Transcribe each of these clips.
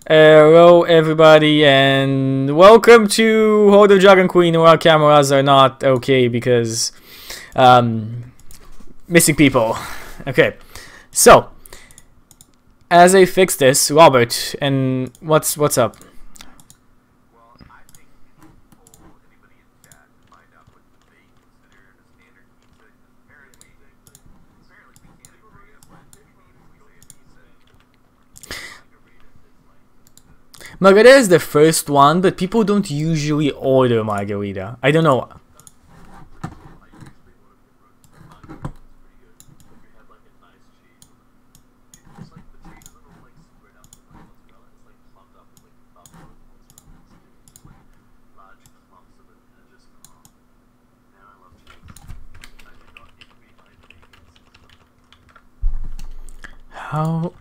Hello everybody and welcome to Hoard of Dragon Queen, where our cameras are not okay because missing people. Okay, so as I fix this, Robert, and what's up? Margarita is the first one, but people don't usually order margarita. I don't know. How?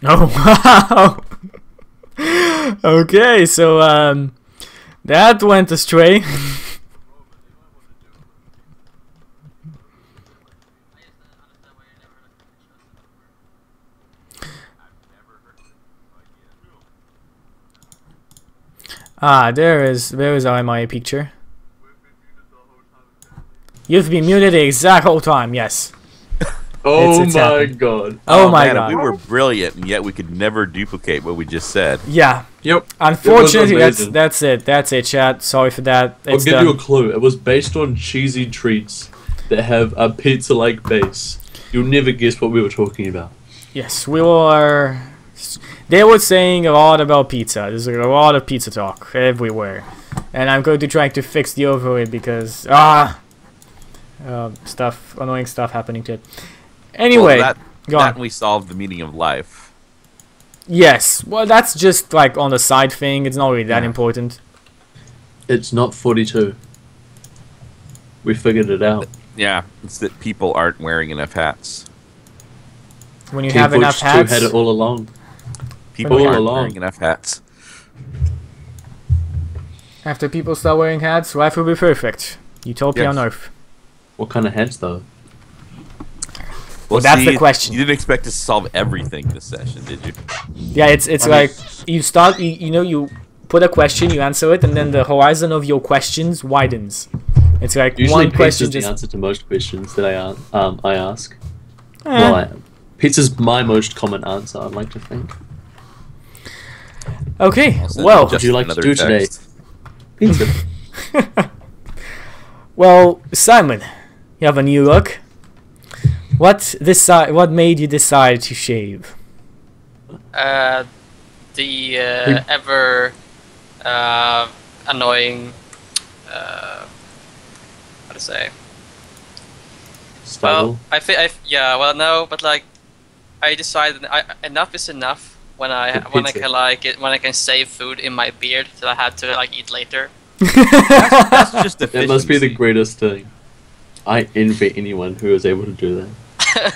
Oh wow! Okay, so that went astray. There is our MIA picture. You've been muted the exact whole time. Yes. Oh my god. Oh my man, god. We were brilliant, and yet we could never duplicate what we just said. Yeah. Yep. Unfortunately, that's it. That's it, chat. Sorry for that. I'll give you a clue. It was based on cheesy treats that have a pizza-like base. You'll never guess what we were talking about. Yes, we were. They were saying a lot about pizza. There's a lot of pizza talk everywhere, and I'm going to try to fix the overhead because annoying stuff happening to it. Anyway, well, go on. we solved the meaning of life. Yes, well, that's just like on the side thing. It's not really that important. It's not 42. We figured it out. Yeah, it's that people aren't wearing enough hats. When you have enough hats, had it all along. People aren't wearing enough hats. After people start wearing hats, life will be perfect. Utopia on Earth. What kind of hats, though? Well, that's the question. You didn't expect to solve everything this session, did you? Yeah, it's like you start. You put a question, you answer it, and then the horizon of your questions widens. It's like usually one question just the answer to most questions that I ask. Eh. Well, pizza's my most common answer. I'd like to think. Okay, well, what would you like to do today? Pizza. Well, Simon, you have a new look. What made you decide to shave? The ever annoying how to say? Stubble? Well, well, no, but like, I decided enough is enough when I can save food in my beard that I had to like eat later. That's just efficiency. That must be the greatest thing. I envy anyone who is able to do that.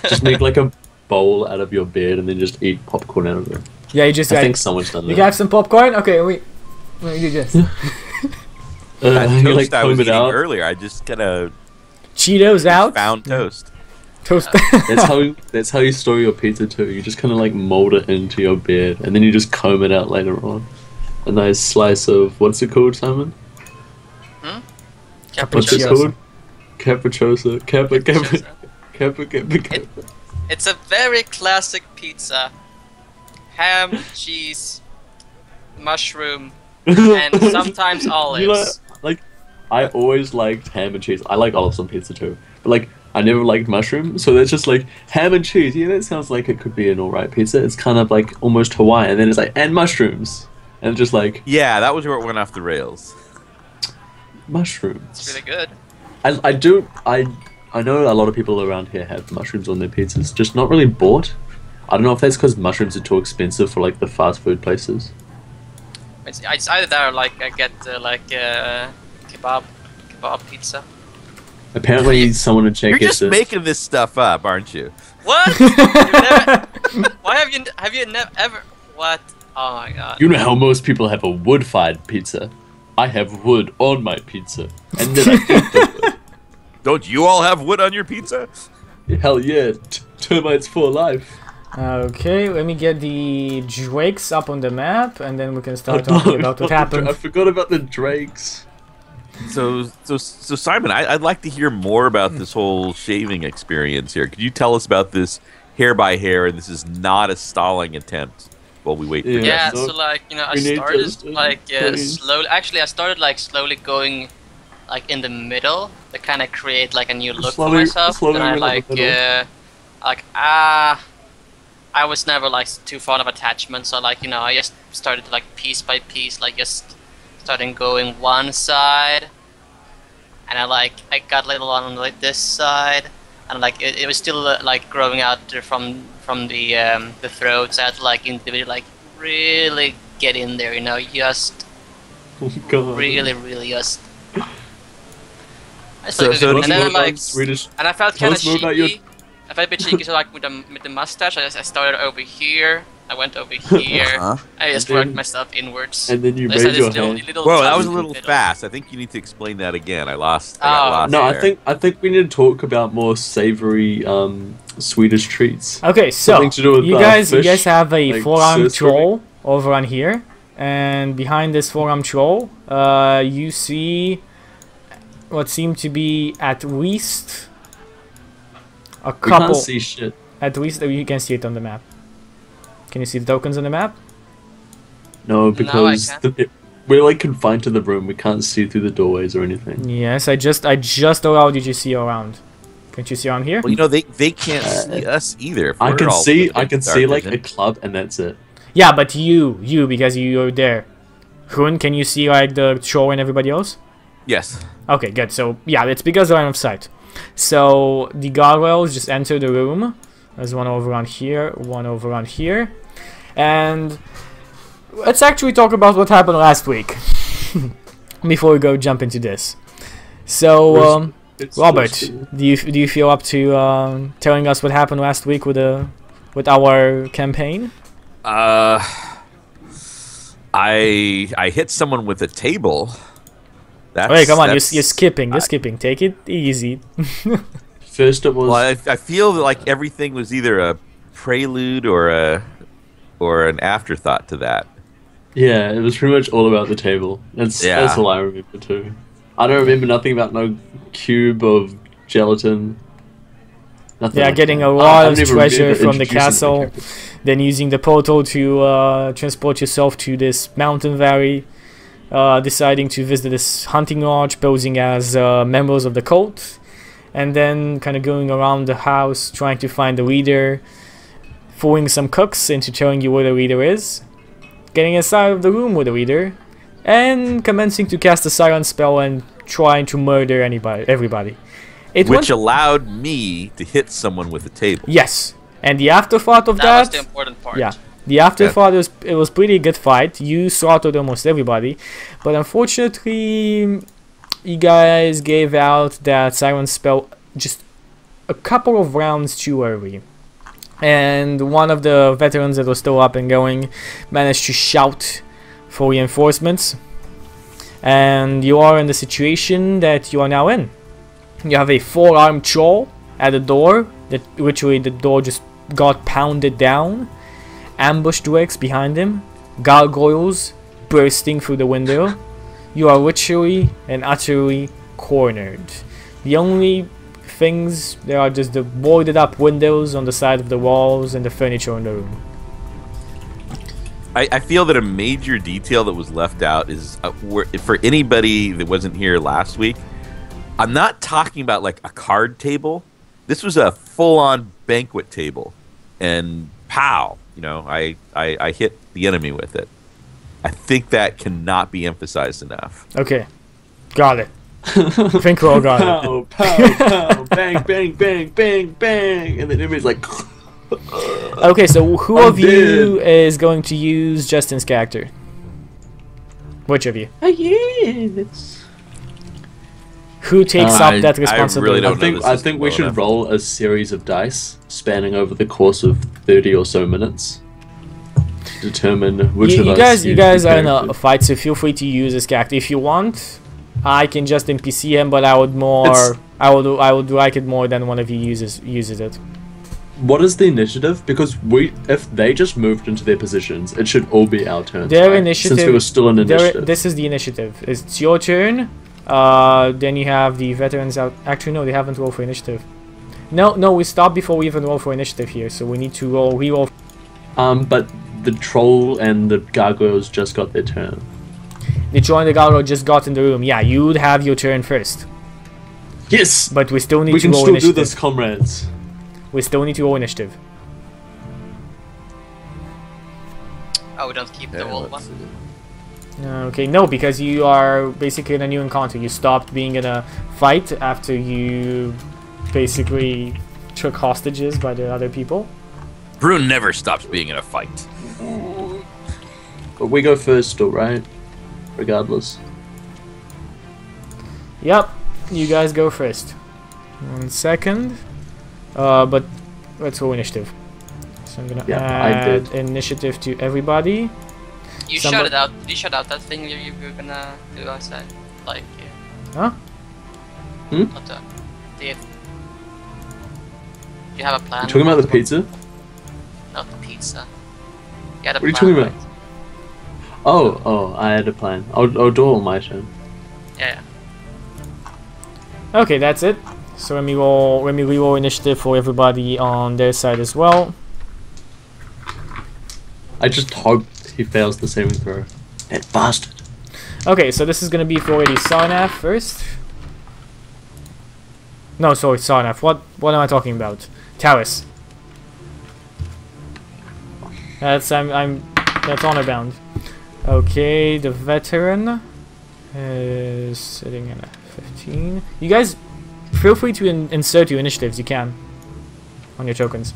Just make like a bowl out of your beard and then just eat popcorn out of it. Yeah, you just. I think someone's done that. You can have some popcorn. Okay, wait. You just. That you toast like I was comb it eating out. earlier, I just kind of Cheetos out. found toast. Toast. That's how you store your pizza too. You just kind of like mold it into your beard and then you just comb it out later on. A nice slice of what's it called, Simon? What's it called? Capricciosa. Kappa. It's a very classic pizza. Ham, cheese, mushroom, and sometimes olives. You know, like, I always liked ham and cheese. I like olives on pizza too. But like, I never liked mushroom, so that's just like ham and cheese. Yeah, that sounds like it could be an alright pizza. It's kind of like almost Hawaiian. And then it's like, and mushrooms. And just like... Yeah, that was where it went off the rails. Mushrooms. It's really good. I know a lot of people around here have mushrooms on their pizzas, just not really bought. I don't know if that's because mushrooms are too expensive for like the fast food places. It's either that or like I get kebab pizza. Apparently, someone in chat You're gets just it. making this stuff up, aren't you? What? Why have you never ever? What? Oh my god. You know how most people have a wood-fired pizza. I have wood on my pizza, and then I eat the wood. Don't you all have wood on your pizza? Hell yeah, termites for life. Okay, let me get the drakes up on the map, and then we can start talking about what happened. I forgot about the drakes. So Simon, I'd like to hear more about this whole shaving experience here. Could you tell us about this hair by hair, and this is not a stalling attempt while we wait for you? Yeah, so so like I we need started just, like please. slowly. Actually, I started like slowly going like in the middle to kind of create like a new look for myself. slowly And I went up like the middle. I was never like too fond of attachments, so like I just started like piece by piece, like just starting going one side, and I got a little on like this side, and like it was still like growing out from the throat, so I had to like individually like really get in there, just Oh god. really just. So and then I'm like, Swedish. and I felt Tell kind of us more about your- cheeky. I felt a bit cheeky, so like with the mustache, I started over here. I went over here. Uh-huh. I just And worked then- myself inwards. And then you There's made this your little- hand. little Whoa, that tiny was a little middle. fast. I think you need to explain that again. I got Oh. lost No, there. I think we need to talk about more savory Swedish treats. Okay, so Something to do with, you guys fish, have a like forearm stir troll over on here, and behind this forearm troll, you see what seem to be at least a We couple. can't see shit. At least you can see it on the map. Can you see the tokens on the map? No, because can't. we're like confined to the room. We can't see through the doorways or anything. Yes, I just allowed you to see around. Can't you see on here? Well, they can't see us either. If I we're can all see within dark like a vision. club, and that's it. Yeah, but you because you're there. Hun, can you see like the troll and everybody else? Yes. Okay, good. So yeah, it's because of line of sight. So the guardrails just enter the room. There's one over on here, one over on here, and let's actually talk about what happened last week before we go jump into this. So It's Robert, just- do you feel up to telling us what happened last week with our campaign? I hit someone with a table. Wait, come on, you're that's- skipping. You're skipping. Take it easy. First it was Well, I feel like everything was either a prelude or an afterthought to that. yeah, it was pretty much all about the table. That's all I remember too. I don't remember nothing about no cube of gelatin. Nothing Yeah, like getting that. a lot I of never treasure remember from the introducing castle, character. then using the portal to transport yourself to this mountain valley, deciding to visit this hunting lodge, posing as members of the cult, and then kind of going around the house trying to find the leader, fooling some cooks into telling you where the leader is, getting inside of the room with the leader, and commencing to cast a silence spell and trying to murder everybody. It Which went- allowed me to hit someone with a table. yes, and the afterthought of That was the important part. yeah, the afterthought was pretty good fight. You slaughtered almost everybody, but unfortunately, you guys gave out that silence spell just a couple of rounds too early. And one of the veterans that was still up and going managed to shout for reinforcements. And you are in the situation that you are now in. You have a four-armed troll at the door. That literally the door just got pounded down. Ambush drakes behind him. Gargoyles bursting through the window. You are literally and utterly cornered. The only things there are just the boarded up windows on the side of the walls and the furniture in the room. I feel that a major detail that was left out is for anybody that wasn't here last week. I'm not talking about like a card table. This was a full-on banquet table, and pow! I hit the enemy with it. I think that cannot be emphasized enough. Okay, got it. I think we all got it. Pow, pow, pow, bang, bang, bang, bang, bang, and then everybody's like, Okay, so who I'm of you is going to use Justin's character? Which of you? Yes. Who takes I- up that I really really don't know this I system think we well should enough. roll a series of dice spanning over the course of 30 or so minutes to determine which of You us guys use the are in a character. fight, so feel free to use this character if you want. I can just NPC him, but I would It's- I would like it more than one of you uses it. What is the initiative? Because if they just moved into their positions, it should all be our turns. Their right? initiative. Since we were still in initiative. This is the initiative. It's your turn. Then you have the veterans out. Actually, no, they haven't rolled for initiative. No, we stopped before we even roll for initiative here, so we need to re-roll. But the troll and the gargoyles just got their turn. The troll and the gargoyle just got in the room. Yeah, you'd have your turn first, Yes! but we still need We to can roll still do initiative. this, comrades. We still need to roll initiative. Oh, we don't keep the Yeah, old let's one. see. Okay, no, because you are basically in a new encounter. You stopped being in a fight after you basically took hostages by the other people. Brune never stops being in a fight. But we go first still, right? Regardless. Yep, you guys go first. 1 second. But let's roll initiative. So I'm gonna Yeah, I add did. initiative to everybody. You Somebody- shouted out. Did you shout out that thing you were gonna do outside? Like, Huh? what the? Do you have a plan? You talking about the pizza? Not the pizza. You had a What are you plan, talking about? right? Oh, I had a plan. I'll do it on my turn. Yeah. Okay, that's it. So let me re-roll initiative for everybody on their side as well. I just hope he fails the saving throw. That bastard. Okay, so this is gonna be for already Sarnath first. No, sorry, Sarnath. What am I talking about? Talis. That's that's honor bound. Okay, the veteran is sitting in a 15. You guys feel free to insert your initiatives. You can on your tokens.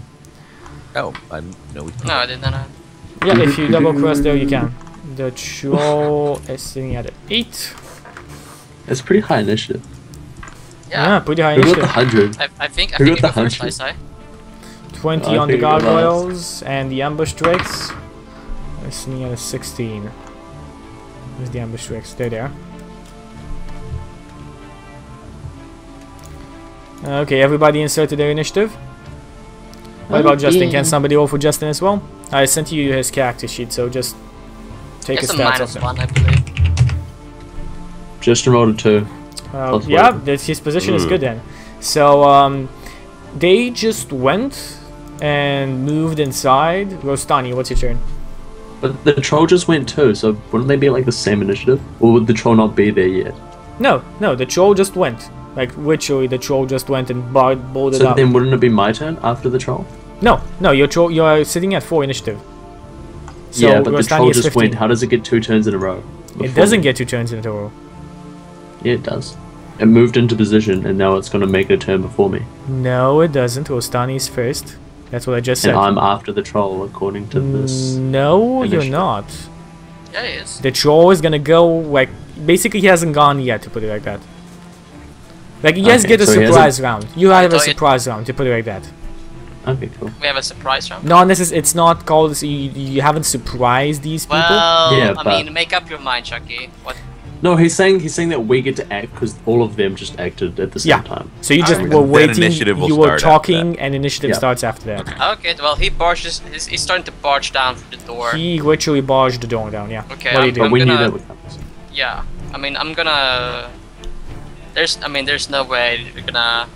Oh, I know we No, I didn't know. Yeah, if you double cross there, you can. The troll is sitting at an 8. It's pretty high initiative. Yeah, pretty high Who got the initiative. 100? I think Who you got go the first, 100? Isai. 20 I on the think it was. gargoyles and the ambush tricks. They're sitting at a 16. Where's the ambush tricks? They're there. Okay, everybody inserted their initiative. What about Justin? Can somebody roll for Justin as well? I sent you his character sheet, so just take It's his a stats off -1, there. I believe. Just rolled a 2. Plus Yeah, whatever. his position is good then. So they just went and moved inside. Rostani, what's your turn? But the troll just went too, so wouldn't they be like the same initiative? Or would the troll not be there yet? No, the troll just went. Like literally, the troll just went and boarded So up. then wouldn't it be my turn after the troll? No, you're sitting at 4 initiative. So yeah, but the Rostani troll is just 15. went. How does it get 2 turns in a row? It before doesn't me? get 2 turns in a row. Yeah, it does. It moved into position, and now it's going to make a turn before me. No, it doesn't. Rostani's first. That's what I just said. And I'm after the troll, according to this. No, you're initiative. not. Yeah, he is. The troll is gonna go like basically he hasn't gone yet, to put it like that. Like you guys Okay, get a so he surprise round. You have a thought it- surprise round, to put it like that. Okay, cool. We have a surprise round. No, it's not called. So you haven't surprised these people. Well, Yeah, I but- mean, make up your mind, Chucky. What? No, he's saying that we get to act because all of them just acted at the same Yeah. time. So you just Alright. were Then waiting. initiative will You were start after talking, and initiative Yeah. starts after that. Okay, well, he barges. He's starting to barge down through the door. He literally barged the door down. Yeah. Okay, What do you But do? we knew gonna- that would happen. Yeah, I mean, I'm gonna. There's no way we're gonna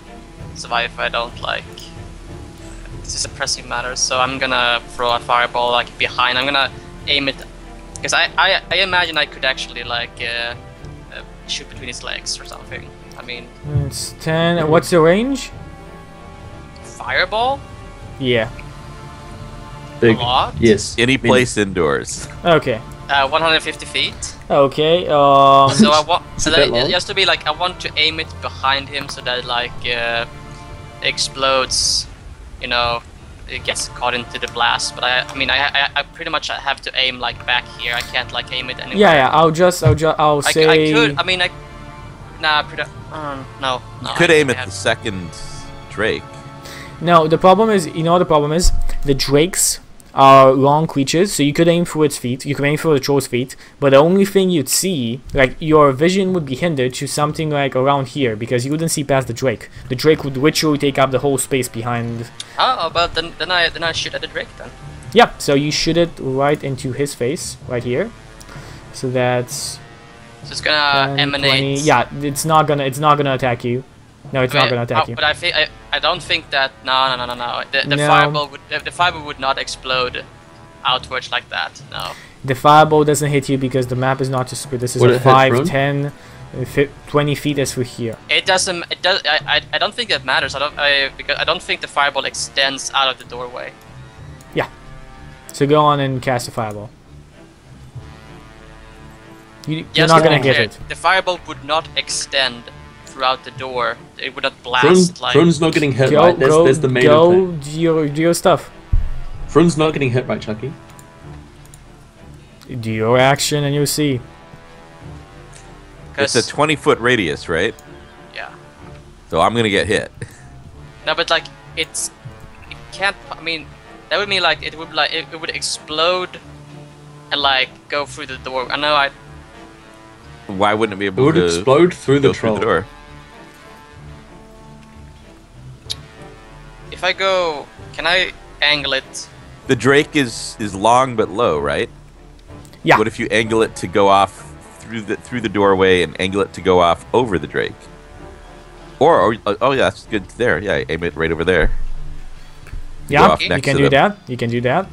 survive if I don't like. This is a pressing matter, so I'm gonna throw a fireball like behind. I'm gonna aim it, because I imagine I could actually like shoot between his legs or something. I mean, It's 10. What's your range? fireball? Yeah. Big. A lot? Yes. Any place indoors. Okay. 150 feet. Okay. So I want. Is So it that that long? it has to be like I want to aim it behind him so that it like explodes, you know, it gets caught into the blast. But I mean, I pretty much have to aim like back here. I can't like aim it anywhere. Yeah, I'll say. I could. I mean, nah, no. You could aim at the second Drake. No, the problem is, you know what the problem is? The drakes are long creatures, so you could aim for its feet, you could aim for the troll's feet, but the only thing you'd see, like, your vision would be hindered to something like around here, because you wouldn't see past the drake. The drake would literally take up the whole space behind. Oh, but then I shoot at the drake then. Yeah, so you shoot it right into his face, right here. So that's... So it's gonna 10, emanate... 20. Yeah, it's not gonna attack you. No, it's not gonna attack you. But I don't think that... No. The No. fireball would not explode outwards like that. No. The fireball doesn't hit you because the map is not just good. This is Would a it hit 5, Rune? 10, 20 feet as for here. It doesn't. It does. I don't think that matters. Because I don't think the fireball extends out of the doorway. So go on and cast a fireball. You're Yes, not to gonna be hit clear, it. The fireball would not extend throughout the door. It would not blast like. Frune's not getting hit, Go, right? go, There's the main go, thing. do your stuff. Frune's not getting hit, right, Chucky? Do your action and you'll see. It's a 20-foot radius, right? Yeah. So I'm gonna get hit. No, but like it can't. I mean, that would mean like it would explode and like go through the door. I know I. Why wouldn't it be It able would to explode through go the through troll. the door? If I go, can I angle it? The Drake is long but low, right? Yeah. What if you angle it to go off through the doorway and angle it to go off over the Drake? Or oh yeah, that's good there. Yeah, aim it right over there. Yeah, off you next can to do them. that. You can do that.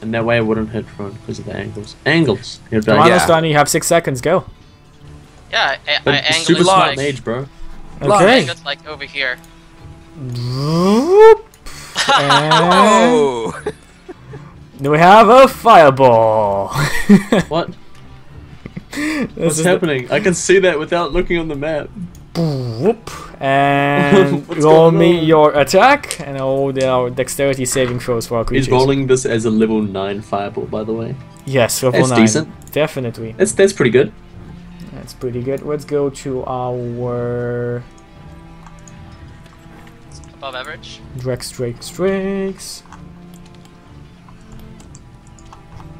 And that way it wouldn't hit Frune because of the angles. Angles. You'd be Come like, on, yeah. Ostani, you have 6 seconds. Go. Yeah, I but angle super it smart like. mage, bro. I Okay. angle it like over here. Whoop. And Oh! we have a fireball. What? This What's is happening? I can see that without looking on the map. Whoop. And What's roll going me on? your attack and all the dexterity saving throws for our creatures. He's rolling this as a level 9 fireball, by the way. Yes, level That's 9. decent. Definitely. That's pretty good. That's pretty good. Let's go to our Above average. Drakes.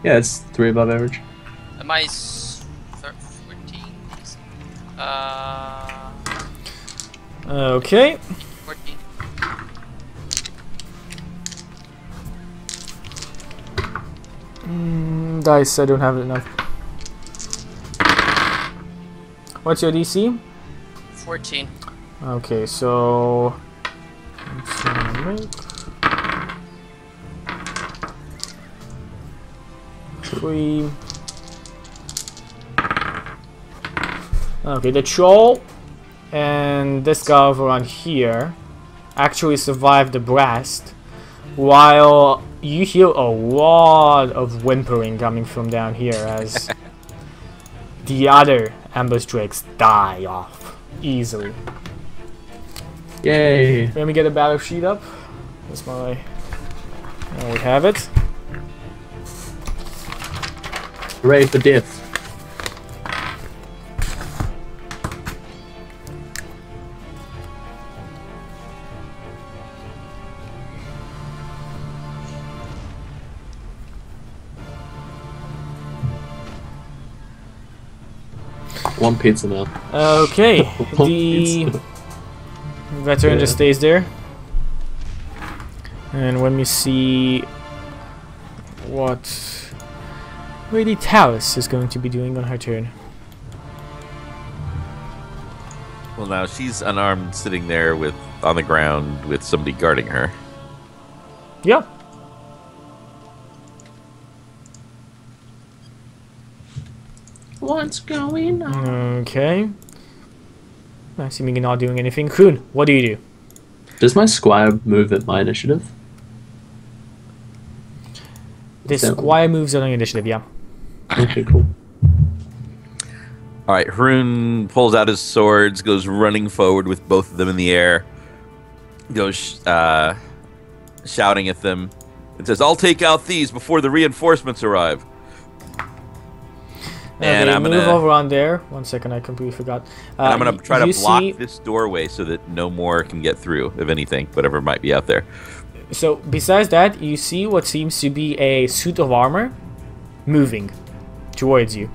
Yeah, it's 3 above average. Am I 14? Okay. 14. Dice, I don't have enough. What's your DC? 14. Okay, so let's make 3. Okay, the troll and this guy over on here actually survived the blast, while you hear a lot of whimpering coming from down here as the other ambush drakes die off easily. Yay! Let me get a battle sheet up. That's my. There we have it. Hooray for death. One pizza now. Okay, One the pizza. veteran Yeah. just stays there. And let me see what Lady Talus is going to be doing on her turn. Well, now she's unarmed, sitting there on the ground with somebody guarding her. Yeah. What's going on? Okay. Assuming you're not doing anything. Kroon, what do you do? Does my squire move at my initiative? The So- squire moves on initiative, yeah. Okay, cool. All right, Haroon pulls out his swords, goes running forward with both of them in the air. Goes shouting at them. It says, "I'll take out these before the reinforcements arrive." And Okay, I'm move gonna over on there. 1 second, I completely forgot. and I'm gonna try to you block see- this doorway so that no more can get through, if anything, whatever might be out there. So besides that, you see what seems to be a suit of armor moving towards you.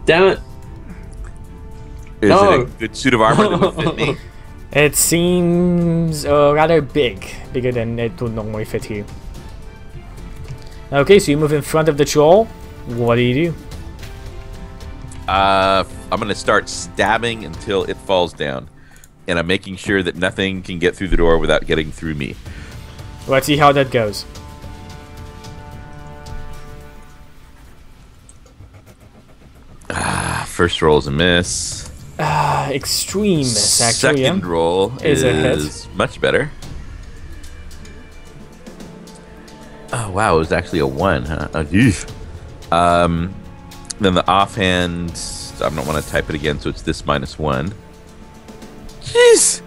Damn it! Is No. it a good suit of armor that would fit me? It seems rather big, bigger than it would normally fit here. Okay, so you move in front of the troll. What do you do? I'm gonna start stabbing until it falls down, and I'm making sure that nothing can get through the door without getting through me. Let's see how that goes. First roll is a miss. Extreme miss, actually. Second roll Is a hit. is much better. Oh wow, it was actually a 1, huh? Oh, geez. Then the offhand, I don't want to type it again, so it's this -1. Jeez.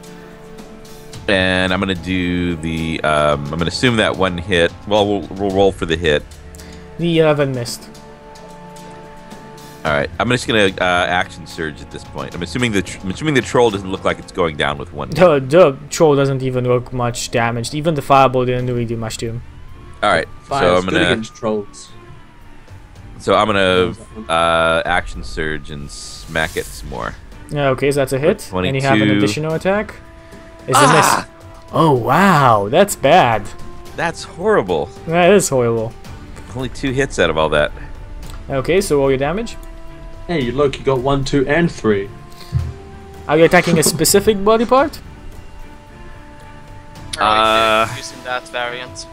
And I'm gonna do the. I'm gonna assume that one hit. Well, we'll roll for the hit. The 11 missed. All right, I'm just gonna action surge at this point. I'm assuming the troll doesn't look like it's going down with one. The troll doesn't even look much damaged. Even the fireball didn't really do much to him. All right, Fire so is I'm good gonna. against trolls. So I'm gonna action surge and smack it some more. Okay, so that's a hit. And you have an 22. additional attack. Is a miss. Oh wow, that's bad. That's horrible. That is horrible. Only 2 hits out of all that. Okay, so roll your damage. Hey, look, you got 1, 2, and 3. Are you attacking a specific body part? Using that variant.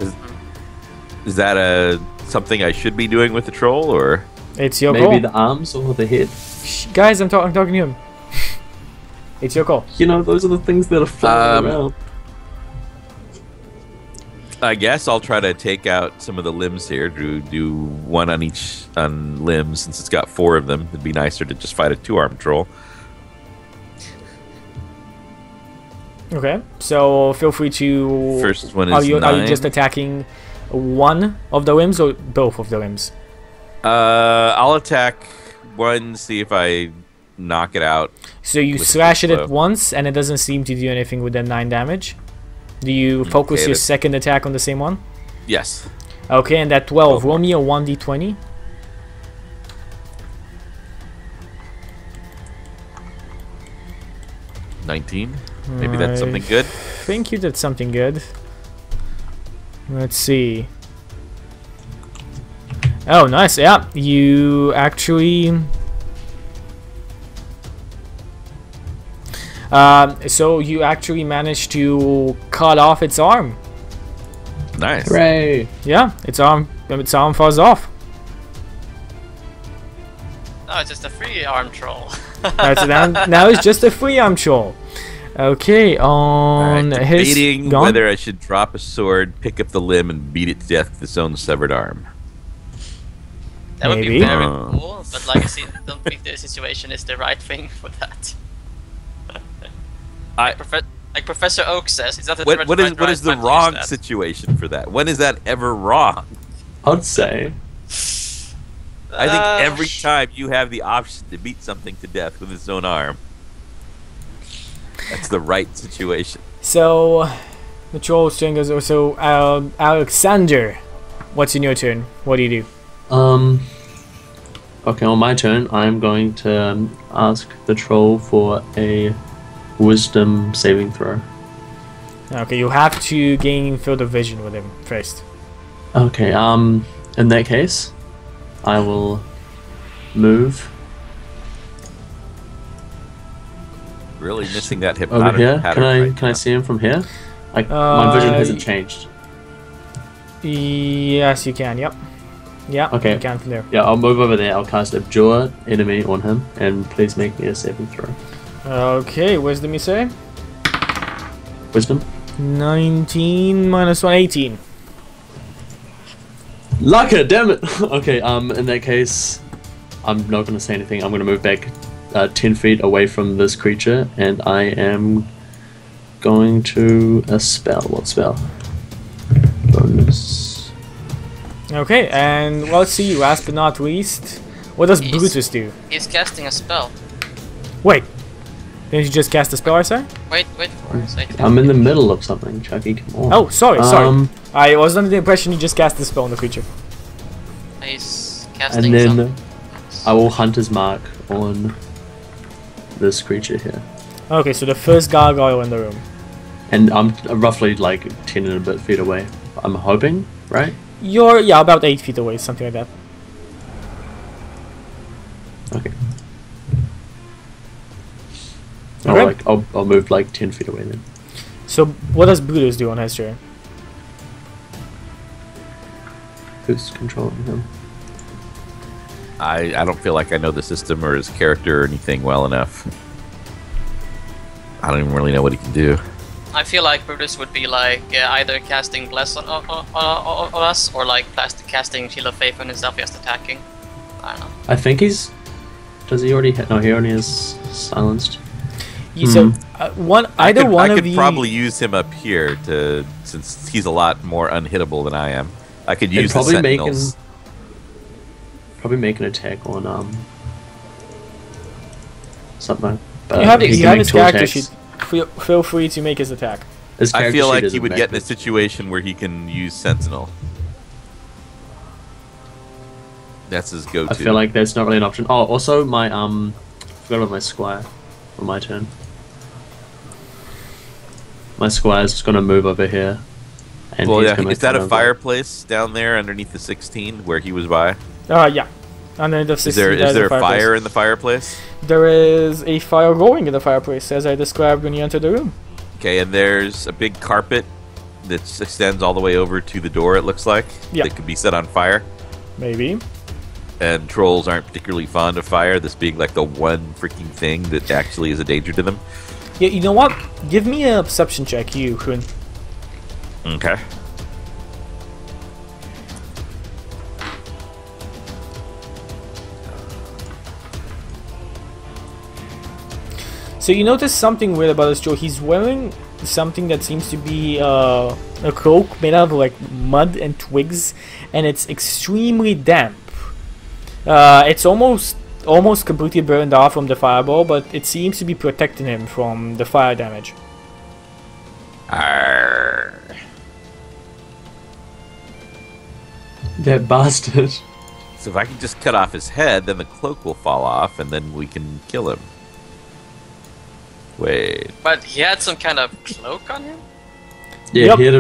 Is that something I should be doing with the troll, or? It's your Maybe call. the arms or the head. Shh, guys, I'm talking to him. It's your call. You know, those are the things that are flying around. I guess I'll try to take out some of the limbs here. Do one on each limb, since it's got 4 of them. It'd be nicer to just fight a 2-armed troll. Okay, so feel free to. First one is Are you 9. just attacking one of the limbs or both of the limbs? I'll attack one, see if I knock it out. So you With slash it slow. at once, and it doesn't seem to do anything with that 9 damage. Do you focus Okay, your that's- second attack on the same one? Yes. Okay, and that 12. Roll me a 1d20. $19. Maybe that's something good. I think you did something good. Let's see. Oh, nice. Yeah, you actually. So you actually managed to cut off its arm. Nice. Hooray! Yeah, its arm falls off. No, it's just a free arm troll. That's now it's just a free arm troll. Okay, on Alright, his debating gone? whether I should drop a sword, pick up the limb, and beat it to death with its own severed arm. That would Maybe. be very Uh. cool, but like I said, I don't think the situation is the right thing for that. Like Professor Oak says, it's not the What is right the time to wrong use that. situation for that? When is that ever wrong? I'd say. I think Uh, every time you have the option to beat something to death with its own arm, that's the right situation. So the troll string goes also. Alexander, what's in your turn? What do you do? Okay, on my turn, I'm going to ask the troll for a wisdom saving throw. Okay, you have to gain field of vision with him first. Okay, in that case, I will move Really missing that over hypnotic here. pattern. Can I see him from here? My vision hasn't changed. Yes, you can. Yep. Yeah. Okay. You can from there. Yeah, I'll move over there. I'll cast Abjure Enemy on him, and please make me a saving throw. Okay, wisdom you say? Wisdom. 19 minus 1, 18. Laka, damn it! Okay, in that case, I'm not going to say anything. I'm going to move back 10 feet away from this creature, and I am going to a spell. What spell do goes. Okay, and well, let's see. Last but not least, what does He's- Brutus do? He's casting a spell. Wait, didn't you just cast a spell, I say? Wait for a second. I'm in the middle of something, Chucky. Come on. Oh, sorry. Um, I was under the impression you just cast the spell on the creature. He's casting and then some. I will Hunter's Mark on this creature here. Okay, so the first gargoyle in the room. And I'm roughly like 10 and a bit feet away. I'm hoping, right? You're, yeah, about 8 feet away, something like that. Okay. Okay. I'll move like 10 feet away then. So, what does Brutus do on his turn? Who's controlling him? I don't feel like I know the system or his character or anything well enough. I don't even really know what he can do. I feel like Brutus would be like either casting Bless on us or like casting Shield of Faith on himself just attacking. I don't know. I think he's. Does he already? No, he only is silenced. So, either one I of could you. probably use him up here to, since he's a lot more unhittable than I am. I could It'd use the Sentinels. Probably make an attack on something. You have, he you can have make his two character attacks. sheet. Feel free to make his attack. His I character feel sheet like he isn't would get in a backwards. situation where he can use Sentinel. That's his go-to. I feel like that's not really an option. Oh, also my forgot about my squire on my turn. My squire's just gonna move over here. And Well, he's yeah, gonna is that kind a of, fireplace down there underneath the 16 where he was by? Yeah. Under the Is there a fire in the fireplace? There is a fire going in the fireplace, as I described when you entered the room. Okay, and there's a big carpet that extends all the way over to the door, it looks like. Yeah. That could be set on fire. Maybe. And trolls aren't particularly fond of fire, this being like the one freaking thing that actually is a danger to them. Yeah, you know what? Give me a perception check, you, Hun. Okay. So you notice something weird about this Joe. He's wearing something that seems to be a cloak made out of like mud and twigs, and it's extremely damp. It's almost completely burned off from the fireball, but it seems to be protecting him from the fire damage. Arrgh. that bastard. So if I can just cut off his head, then the cloak will fall off, and then we can kill him. Wait. But he had some kind of cloak on him? Yeah, Yep. he had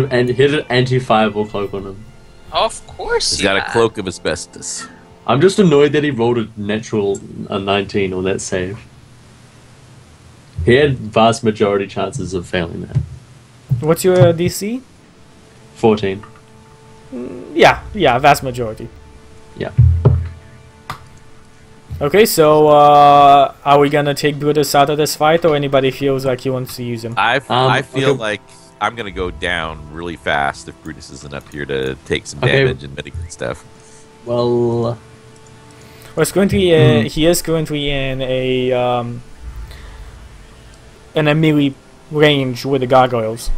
an anti-fireball cloak on him. Of course He's he got a had. cloak of asbestos. I'm just annoyed that he rolled a natural 19 on that save. He had vast majority chances of failing that. What's your DC? 14. Yeah, vast majority. Yeah. Okay, so are we gonna take Brutus out of this fight, or anybody feels like he wants to use him? I feel okay. like I'm gonna go down really fast if Brutus isn't up here to take some Okay. damage and mitigate stuff. Well, Well, it's currently he is currently in a melee range with the gargoyles.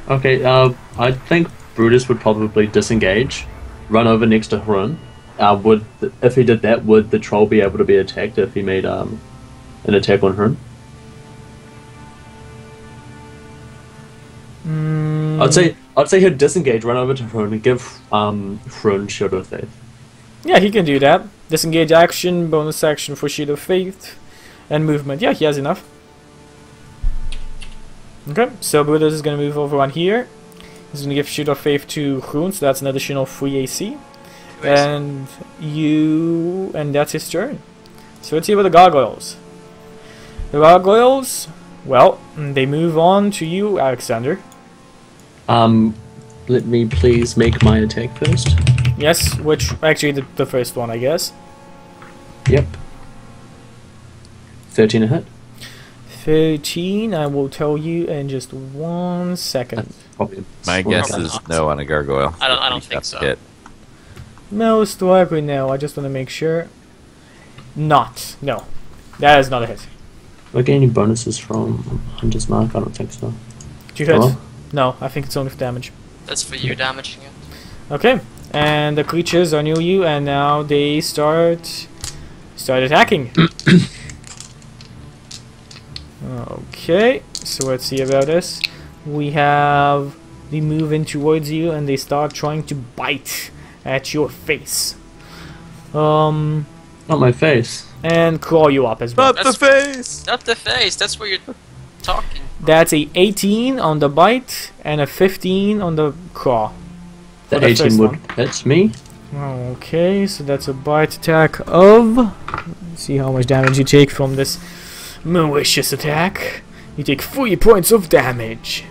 okay, I think Brutus would probably disengage, run over next to Hrun. If he did that, would the troll be able to be attacked if he made an attack on Hrun? I'd say he'd disengage, run over to Hrun, and give Hrun Shield of Faith. Yeah, he can do that. Disengage action, bonus action for Shield of Faith, and movement. Yeah, he has enough. Okay, so Brutus is gonna move over on here. He's gonna give Shield of Faith to Hrun, so that's an additional 3 AC. And that's his turn. So let's see about the gargoyles. The gargoyles, well, they move on to you, Alexander. Let me please make my attack first. Yes, which actually the first one, I guess. Yep. 13 a hit. 13, I will tell you in just 1 second. Probably. My guess Probably is not. no on a gargoyle. I don't Pretty think tough so. to hit. Most likely no, I just want to make sure. No. That is not a hit. Do I get any bonuses from Hunter's Mark? I don't think so. Did you hit? Oh. No, I think it's only for damage. That's for you damaging it. Okay, and the creatures are near you, and now they start attacking. Okay, so let's see about this. We have they move in towards you, and they start trying to bite at your face. Not my face. And claw you up as well. Not the face. Not the face. That's where you're talking. That's a 18 on the bite and a 15 on the claw. The For the 18 first would one. hit me. Okay, so that's a bite attack of. Let's see how much damage you take from this malicious attack. You take 3 points of damage.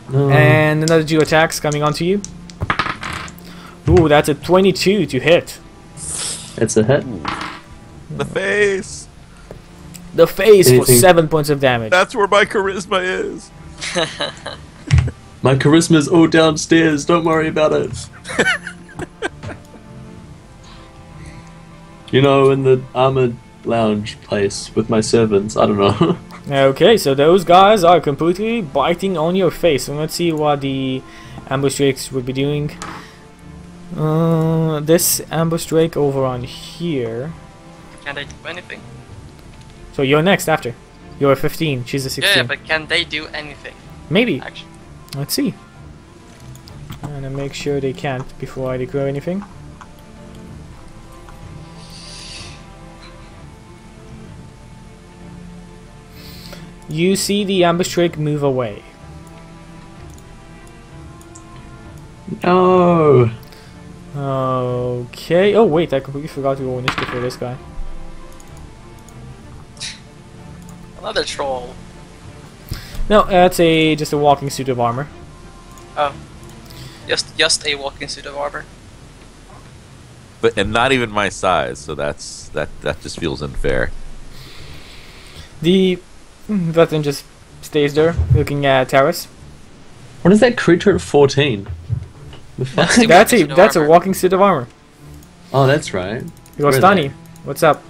No. And another 2 attacks coming onto you. Ooh, that's a 22 to hit. It's a hit. The face. The face for Anything- 7 points of damage. That's where my charisma is. My charisma's all downstairs. Don't worry about it. You know, in the armored lounge place with my servants. I don't know. Okay, so those guys are completely biting on your face. So let's see what the ambush drakes would be doing. This ambush drake over on here. Can they do anything? So you're next after. You're a 15. She's a 16. Yeah, but can they do anything? Maybe. Actually, Let's see. I'm gonna make sure they can't before I declare anything. You see the ambush drake move away. No. Okay. Oh wait, I completely forgot to roll initiative for this guy. another troll. No, that's just a walking suit of armor. Oh, just a walking suit of armor. And not even my size, so that just feels unfair. The veteran just stays there, looking at Taris. What is that creature at 14? The fuck? That's the That's walking a suit of that's a armor. walking suit of armor. Oh, that's right. You're Where are Stani. they? What's up?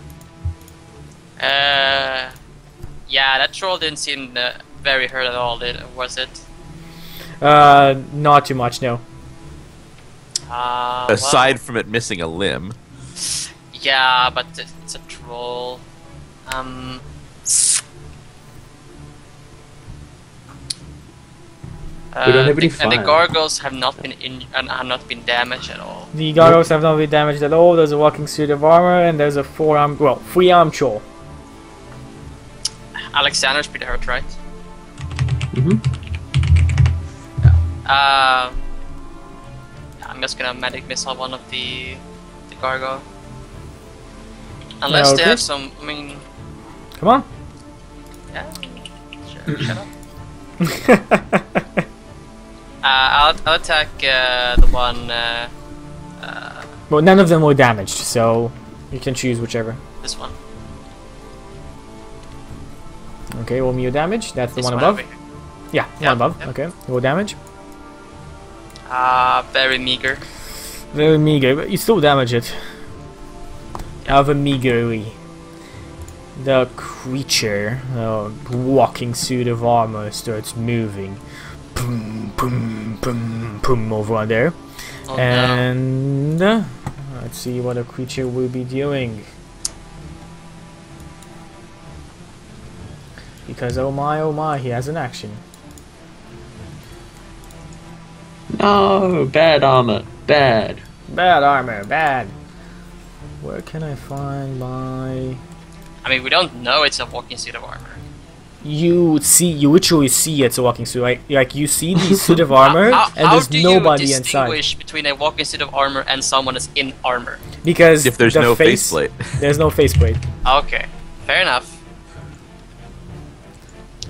Yeah, that troll didn't seem very hurt at all, was it? Not too much, no. Aside from it missing a limb. Yeah, but it's a troll. We don't have any and the fire. gargoyles have not been have not been damaged at all. The gargoyles have not been damaged at all. There's a walking suit of armor, and there's a 3-arm troll. Alexander's pretty hurt, right? Mm-hmm. I'm just gonna magic missile one of the gargoyle. Unless they okay. have some. I mean, Come on. yeah. Sure, shut up. I'll attack the one. Well, none of them were damaged, so you can choose whichever. This one. Okay, roll me your damage. That's the This one one above. over here. Yeah, Yeah, one above. yeah. Okay, roll damage. Very meager. Very meager, but you still damage it. However meagerly. The creature, walking suit of armor, starts moving. Boom, boom, boom, boom, over on there. Oh, no. And let's see what a creature will be doing. Because oh my, he has an action. No, bad armor. Bad. Bad armor, bad. Where can I find my... I mean, we don't know it's a walking suit of armor. You literally see it's a walking suit. Like you see the suit of armor, How and there's do nobody you inside. distinguish between a walking suit of armor and someone that's in armor? Because If there's the no face, faceplate. there's no faceplate. Okay, fair enough.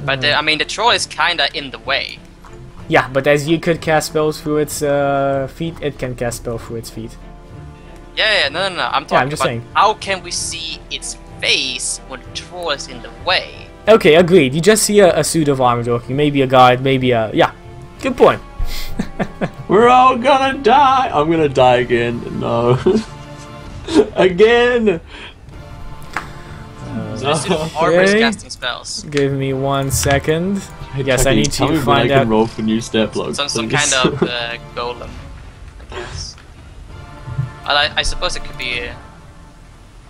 But I mean, the troll is kinda in the way. Yeah, but as you could cast spells through its feet, it can cast spells through its feet. Yeah, no. I'm talking just about saying. how can we see its face when the troll is in the way? Okay, agreed. You just see a suit of armor walking. Maybe a guard, maybe a... Yeah, good point. We're all gonna die. I'm gonna die again. No. Again. So the suit of armor is Okay. casting spells. Give me 1 second. Yes, I need Tell to me when find I can out... roll for new stat blocks. Some please. kind of golem, I tentacles. I suppose it could be.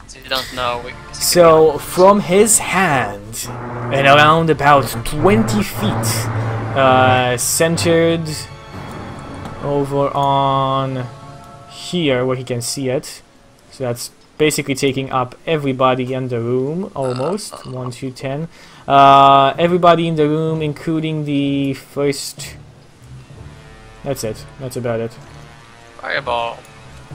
So you don't know. So from his hand, and around about 20 feet, centered over on here where he can see it. So that's basically taking up everybody in the room, almost. 1, 2, 10. Everybody in the room, including the first. That's it. That's about it. Fireball.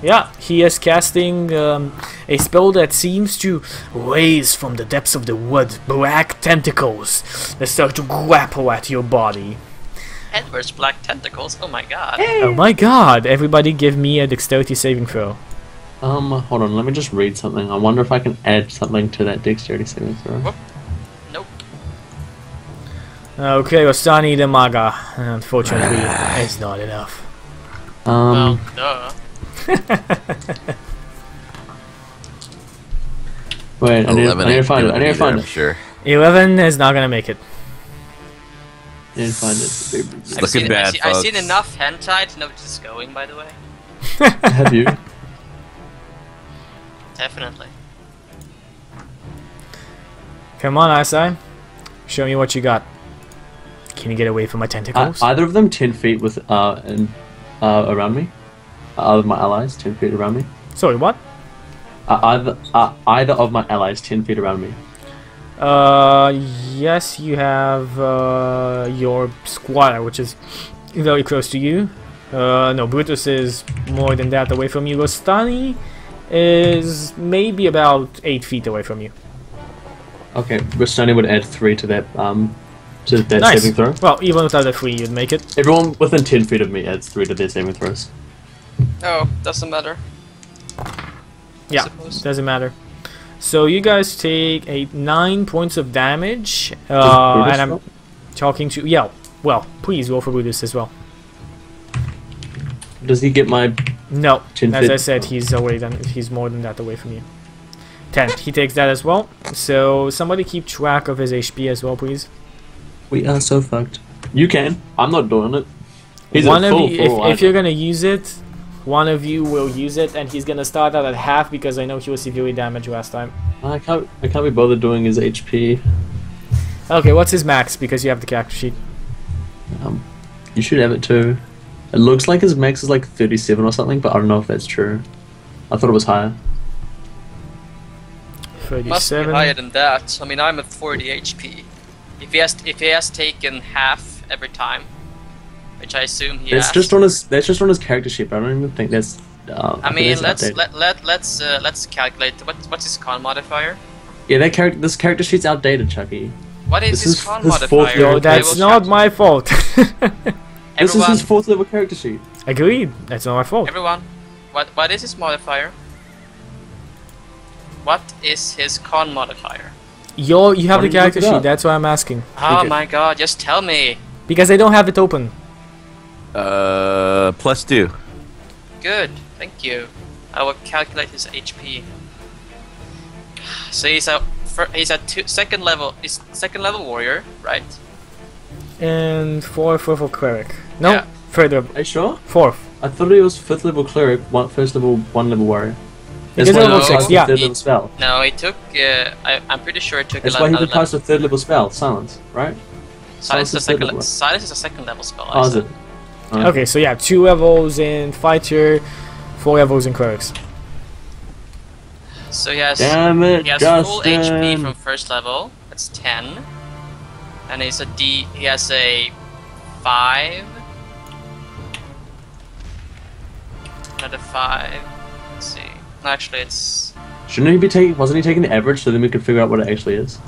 Yeah, he is casting a spell that seems to raise from the depths of the wood black tentacles that start to grapple at your body. Edward's black tentacles. Oh my god. Oh my god! Everybody give me a dexterity saving throw. Hold on, let me just read something. I wonder if I can add something to that dexterity saving throw. Whoop. Nope. Okay, Rostani the Maga. Unfortunately, it's not enough. Well, duh. Wait, I need to find it. I need to find it. Sure. 11 is not gonna make it. I need to find it. It's looking bad, I've folks. seen enough hentai to know where this is going, by the way. Have you? Definitely. Come on, Isai. Show me what you got. Can you get away from my tentacles? Either of them 10 feet with around me. Either of my allies 10 feet around me. Sorry, what? Either of my allies 10 feet around me. Yes, you have your squire, which is very close to you. No, Brutus is more than that away from you. Rostani is maybe about 8 feet away from you. Okay, Rostani would add 3 to that Nice. saving throw. Well, even without a 3, you'd make it. Everyone within 10 feet of me adds 3 to their saving throws. Oh, doesn't matter. Yeah, suppose. doesn't matter. So you guys take 9 points of damage, Brutus and I'm roll? talking to well, please roll for Brutus as well. Does he get my... No, 10 as I feet? said, he's more than that away from you. 10. He takes that as well. So somebody keep track of his HP as well, please. We are so fucked. You can. I'm not doing it. He's One a of full you, full if you're gonna use it, one of you will use it, and he's gonna start out at half because I know he was severely damaged last time. I can't be bothered doing his HP. Okay, what's his max? Because you have the character sheet. You should have it too. It looks like his max is like 37 or something, but I don't know if that's true. I thought it was higher. Must be 37. higher than that. I mean, I'm at 40 HP. If he has taken half every time, which I assume he That's has. just on his character sheet. But I don't even think that's. I mean, let's calculate what's his con modifier. Yeah, this character sheet's outdated, Chucky. What is This his is con his fourth modifier? level Yo, that's character not my fault. This is Everyone, his 4th level character sheet. Agreed. That's not my fault. everyone, what is his modifier? What is his con modifier? You have Why the don't you character look it sheet. up? That's why I'm asking. Oh my god, just tell me. Because I don't have it open. +2. Good, thank you. I will calculate his HP. So he's a second level warrior, right? And 4th level cleric. No, Yeah. further. Are you sure? 4th. I thought he was 5th level cleric, 1st level, 1 level warrior. Because why level he six, cast a yeah. 3rd level spell. No, he took. I'm pretty sure it took. That's why he another could cast a 3rd level spell, Silence, right? Silence is a is second. third level. Silence is a second level spell. I Oh, is said. it? Okay, so yeah, 2 levels in fighter, 4 levels in clerics. So he has. Damn it, He has full Justin. HP from 1st level. That's 10. And he's a D. He has a 5. Another 5. Let's see. Actually, it's Shouldn't he be wasn't he taking the average so then we could figure out what it actually is?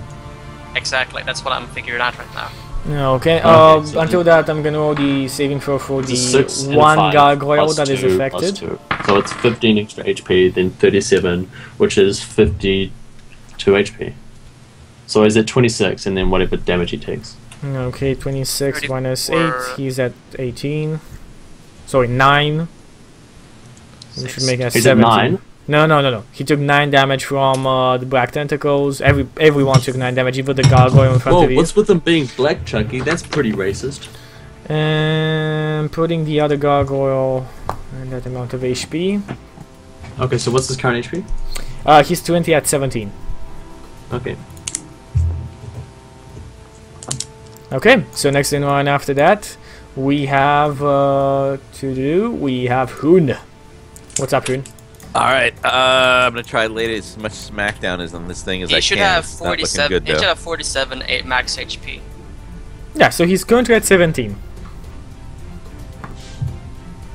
exactly. That's what I'm figuring out right now. Okay, Okay, so until that, I'm gonna roll the saving throw for It's a the 6 and a 1 5, gargoyle plus that is 2, affected. plus 2. So it's 15 extra HP, then 37, which is 52 HP. So is it 26 and then whatever damage he takes? Okay, 26 minus 8, 34. he's at 18. Sorry, 9. We should make that He's at 17. 9. No. He took 9 damage from the black tentacles. Everyone took 9 damage, even the gargoyle in front Whoa, of you. what's with them being black, Chucky? That's pretty racist. And putting the other gargoyle And that amount of HP. Okay, so what's his current HP? He's 20 at 17. Okay. Okay, so next in line after that, we have we have Hoon. What's up, Hoon? All right, I'm gonna try to lay as much smackdown as on this thing as I He should can. have It's not looking 47. good, He should though. have 47 8 max HP. Yeah, so he's currently at 17.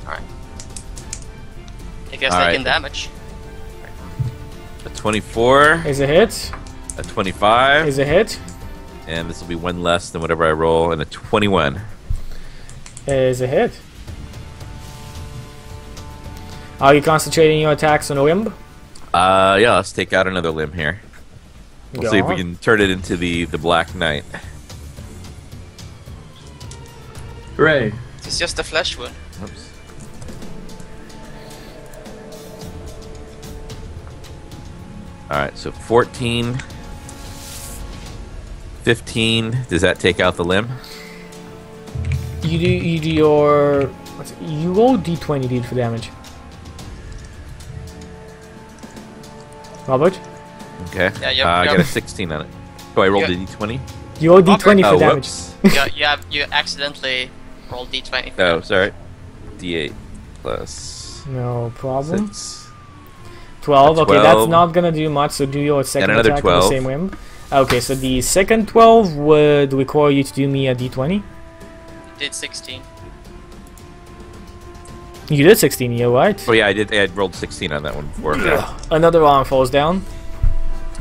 Alright. I guess Alright. taking damage. A 24, Is a hit. a 25, Is a hit. and this will be one less than whatever I roll, and a 21. Is a hit. Are you concentrating your attacks on a limb? Yeah, let's take out another limb here. We'll Go see if we on. can turn it into the Black Knight. Hooray. It's just a flesh wound. Oops. Alright, so 14, 15. Does that take out the limb? You do your you roll d20 dude for damage. Robert, Okay. Yeah, yep, I got yep. a 16 on it. Oh, I rolled Yeah. a d20? you roll d20 for Oh, damage. whoops. You accidentally rolled d20. Oh, sorry. D8 plus No problem. 6. 12. Okay, that's 12. not gonna do much. So do your second another attack on the 12. same limb. Okay, so the second 12 would require you to do me a d20. Did 16. You did 16, you're right. Oh, yeah, I did. I had rolled 16 on that one before. Yeah. Another arm falls down.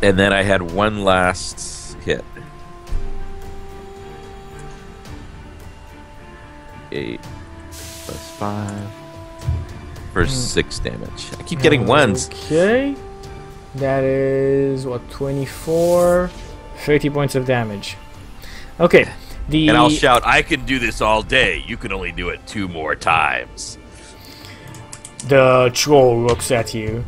And then I had one last hit. 8 plus 5 for 6 damage. I keep getting ones. Okay. That is, what, 24? 30 points of damage. Okay. The And I'll shout, I can do this all day. You can only do it 2 more times. The troll looks at you.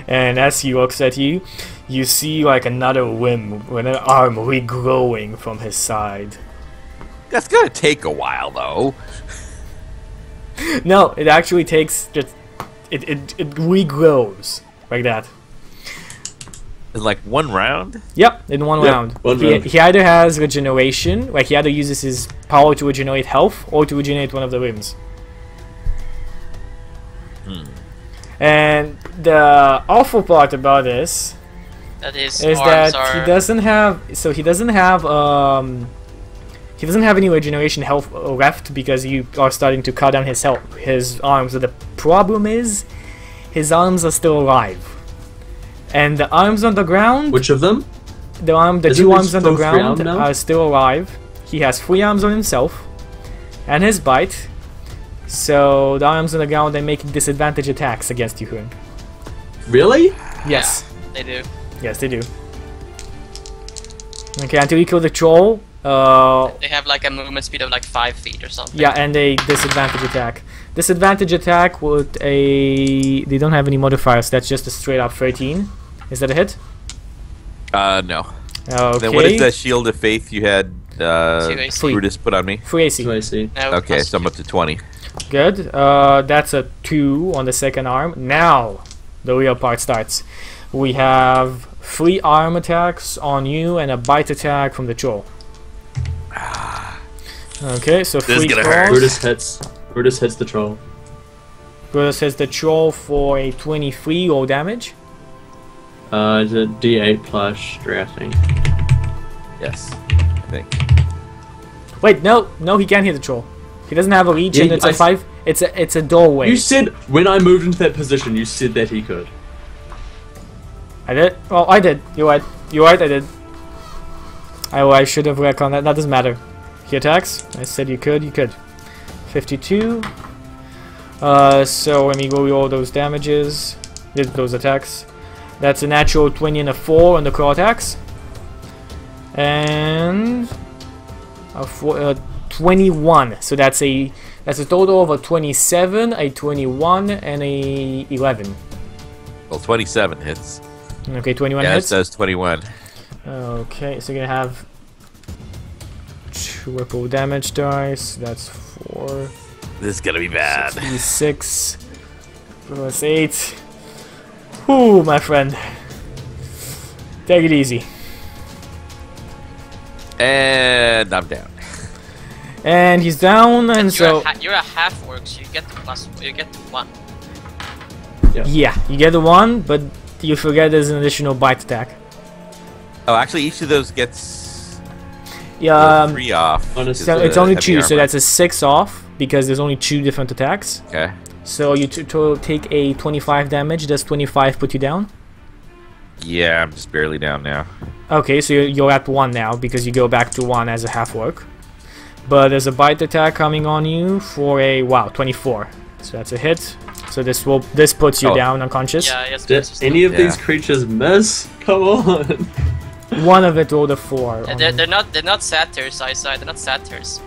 And as he looks at you, you see like another limb with an arm regrowing from his side. That's gonna take a while, though. No, it actually takes just it regrows like that. In like 1 round? Yep, in one Yep, round. one round. He either has regeneration, like he either uses his power to regenerate health or to regenerate one of the limbs. And the awful part about this That his is arms that are. he doesn't have any regeneration health left because you are starting to cut down his arms. So the problem is his arms are still alive. And the arms on the ground, Which of them? the Isn't two he arms on the still free ground arm now? are still alive. He has 3 arms on himself and his bite. So the arms on the ground, they make disadvantage attacks against you, Hoon. Really? Yes. They do. Yes, they do. Okay, until you kill the troll, They have like a movement speed of like 5 feet or something. yeah, and a disadvantage attack. Disadvantage attack with a... They don't have any modifiers, that's just a straight up 13. Is that a hit? No. Okay. Then what is that shield of faith you had, 2 AC. Brutus put on me? Free AC. So I see. No, Okay, plus so I'm up to 20. Good. That's a 2 on the second arm. Now, the real part starts. We have 3 arm attacks on you and a bite attack from the troll. Okay, so This is 3 gonna hurt. trolls. Brutus hits the troll. Brutus hits the troll for a 23 roll damage. It's a D8 plus drafting. Yes, I think. Wait, no, he can't hit the troll. He doesn't have a reach, Yeah, and it's a I 5. It's a doorway. You said when I moved into that position, you said that he could. I did. Well, I did. You're right. You're right. I did. I should have worked on that. That doesn't matter. He attacks. I said you could. You could. 52. So let me go roll those damages. Those attacks. That's a natural 20 and a 4 on the claw attacks. And a 21. So that's a total of a 27, a 21, and a 11. Well, 27 hits. Okay, 21 Yeah, it hits. says 21. Okay, so you're gonna have Ripple damage dice. That's 4. This is gonna be bad. 6 plus 8. Ooh, my friend. Take it easy. And I'm down. And he's down, and so you're a half orc, so you get the plus. You get the 1. yeah, you get the 1, but you forget there's an additional bite attack. Oh, actually, each of those gets Yeah, 3 off. so it's only 2, so that's a 6 off because there's only 2 different attacks. Okay. So you take a 25 damage. Does 25 put you down? Yeah, I'm just barely down now. Okay, so you're at 1 now because you go back to 1 as a half orc. But there's a bite attack coming on you for a 24. So that's a hit. So this puts you down unconscious. Yeah, yes. Did any of these creatures miss? Come on. One of it rolled a 4. They're not satyrs, I saw. They're not satyrs.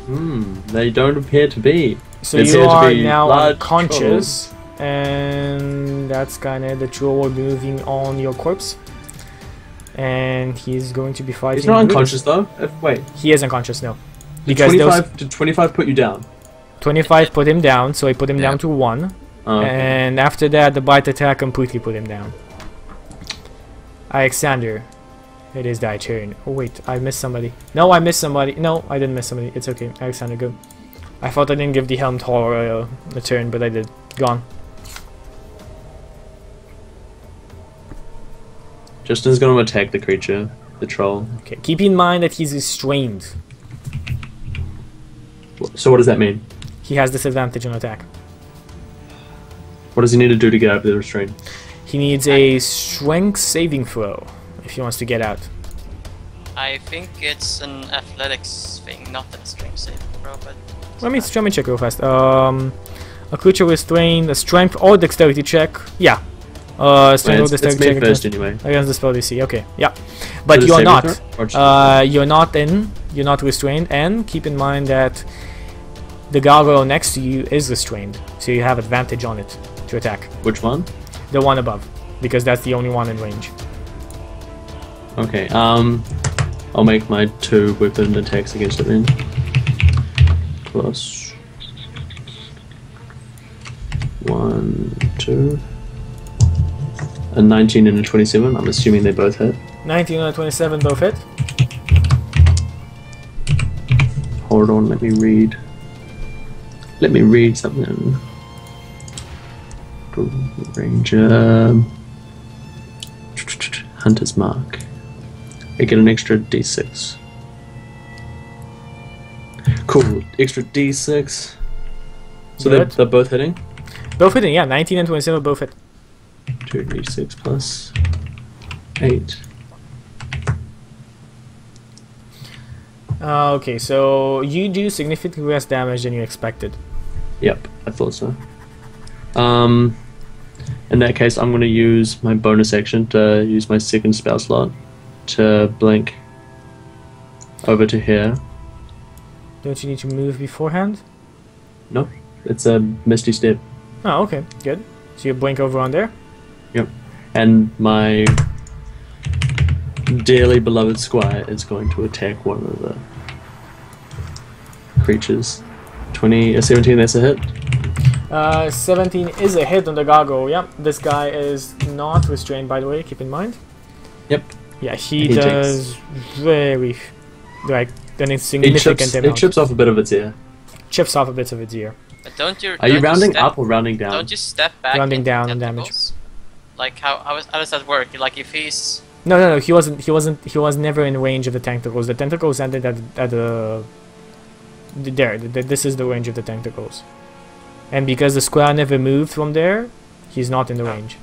They don't appear to be. So They you appear to are be now large unconscious, and that's kind of the troll moving on your corpse. And he's going to be fighting. He's not Brutus. unconscious though. Wait. He is unconscious now. Did Because 25 put you down? 25 put him down, so I put him down to 1. Oh, okay. And after that, the bite attack completely put him down. Alexander, it is thy turn. Oh wait, I missed somebody. No, I missed somebody. No, I didn't miss somebody. It's okay. Alexander, go. I thought I didn't give the helmed horror a turn, but I did. Gone. Justin's going to attack the creature, the troll. Okay, keep in mind that he's restrained. So what does that mean? He has disadvantage on attack. What does he need to do to get out of the restraint? He needs a strength saving throw if he wants to get out. I think it's an athletics thing, not a strength saving throw, but... Let me check real fast. A creature restrained, a strength or dexterity check. Yeah. Strength or dexterity check first anyway. against the spell DC. Okay, yeah. But So you're the not. saving throw? You're not restrained, and keep in mind that the gargoyle next to you is restrained, so you have advantage on it to attack. Which one? The one above, because that's the only one in range. Okay, I'll make my 2 weapon attacks against it then. Plus 1, 2. A 19 and a 27. I'm assuming they both hit. 19 and 27 both hit. Hold on, let me read. Let me read something. Ranger. Hunter's Mark. I get an extra d6. Cool, extra d6. So they're both hitting? Both hitting, yeah. 19 and 27 both hit. 2d6 plus 8. Okay, so you do significantly less damage than you expected. Yep, I thought so. In that case, I'm going to use my bonus action to use my second spell slot to blink over to here. Don't you need to move beforehand? No, it's a misty step. Oh, okay, good. So you blink over on there. Yep. And my dearly beloved squire is going to attack one of the creatures. 17, that's a hit. 17 is a hit on the gargoyle. Yep, this guy is not restrained, by the way, keep in mind. Yep. Yeah, he does very, like, an insignificant amount. It chips off a bit of its ear. Chips off a bit of its ear. But don't you... Are you rounding up or rounding down? Don't you step back Rounding down in damage. tentacles? Like, how does that work? Like, if he's... No, he was never in range of the tentacles. The tentacles ended at the... There, this is the range of the tentacles. And because the square never moved from there, he's not in the range.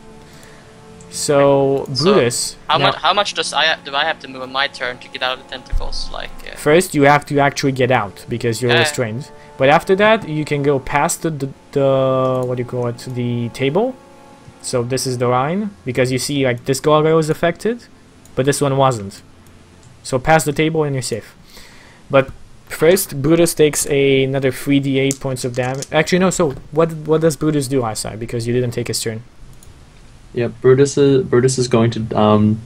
So, Brutus... How much do I have to move on my turn to get out of the tentacles? Like... First, you have to actually get out, because you're restrained. But after that, you can go past the what do you call it, the table. So this is the line, because you see, like, this gargoyle was affected, but this one wasn't. So past the table and you're safe. But first, Brutus takes another 3d8 points of damage. Actually, no, so what does Brutus do, Isai? Because you didn't take his turn. Yeah, Brutus is going to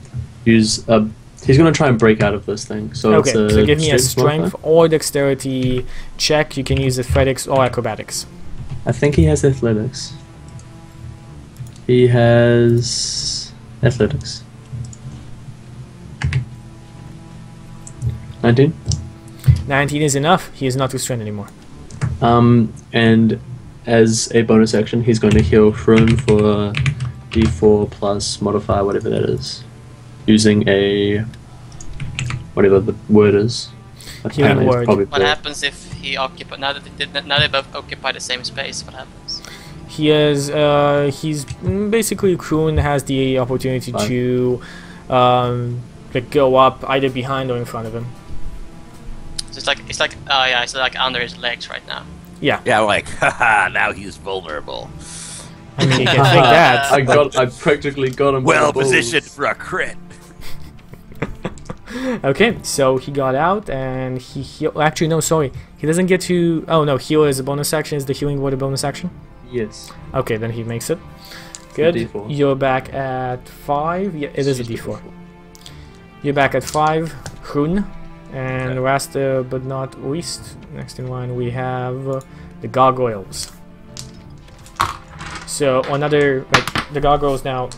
use a He's gonna try and break out of this thing. So Okay, it's a so give me a strength strength or dexterity check. You can use athletics or acrobatics. I think he has athletics. He has athletics. 19. 19 is enough. He is not restrained anymore. And as a bonus action, he's going to heal Hrun for D4 plus modifier, whatever that is, using a whatever the word is. Healing Apparently it's word. probably What four. happens if he occupy? Now they both occupy the same space. What happens? He is, he's basically Kroon has the opportunity Fine. to like go up either behind or in front of him. So it's like oh yeah, it's like under his legs right now. Yeah, Yeah, like, haha, now he's vulnerable. I mean, you can think that. I practically got him. by Well the balls. positioned for a crit. Okay, so he got out and he heal. Actually, no, sorry, he doesn't get to. Oh no, heal is a bonus action. Is the healing word a bonus action? Yes. Okay, then he makes it. Good. D4. You're back at 5. Yeah, it is a D4. You're back at 5. Hrun. And last but not least, next in line we have the gargoyles. So another, like, the gargoyles now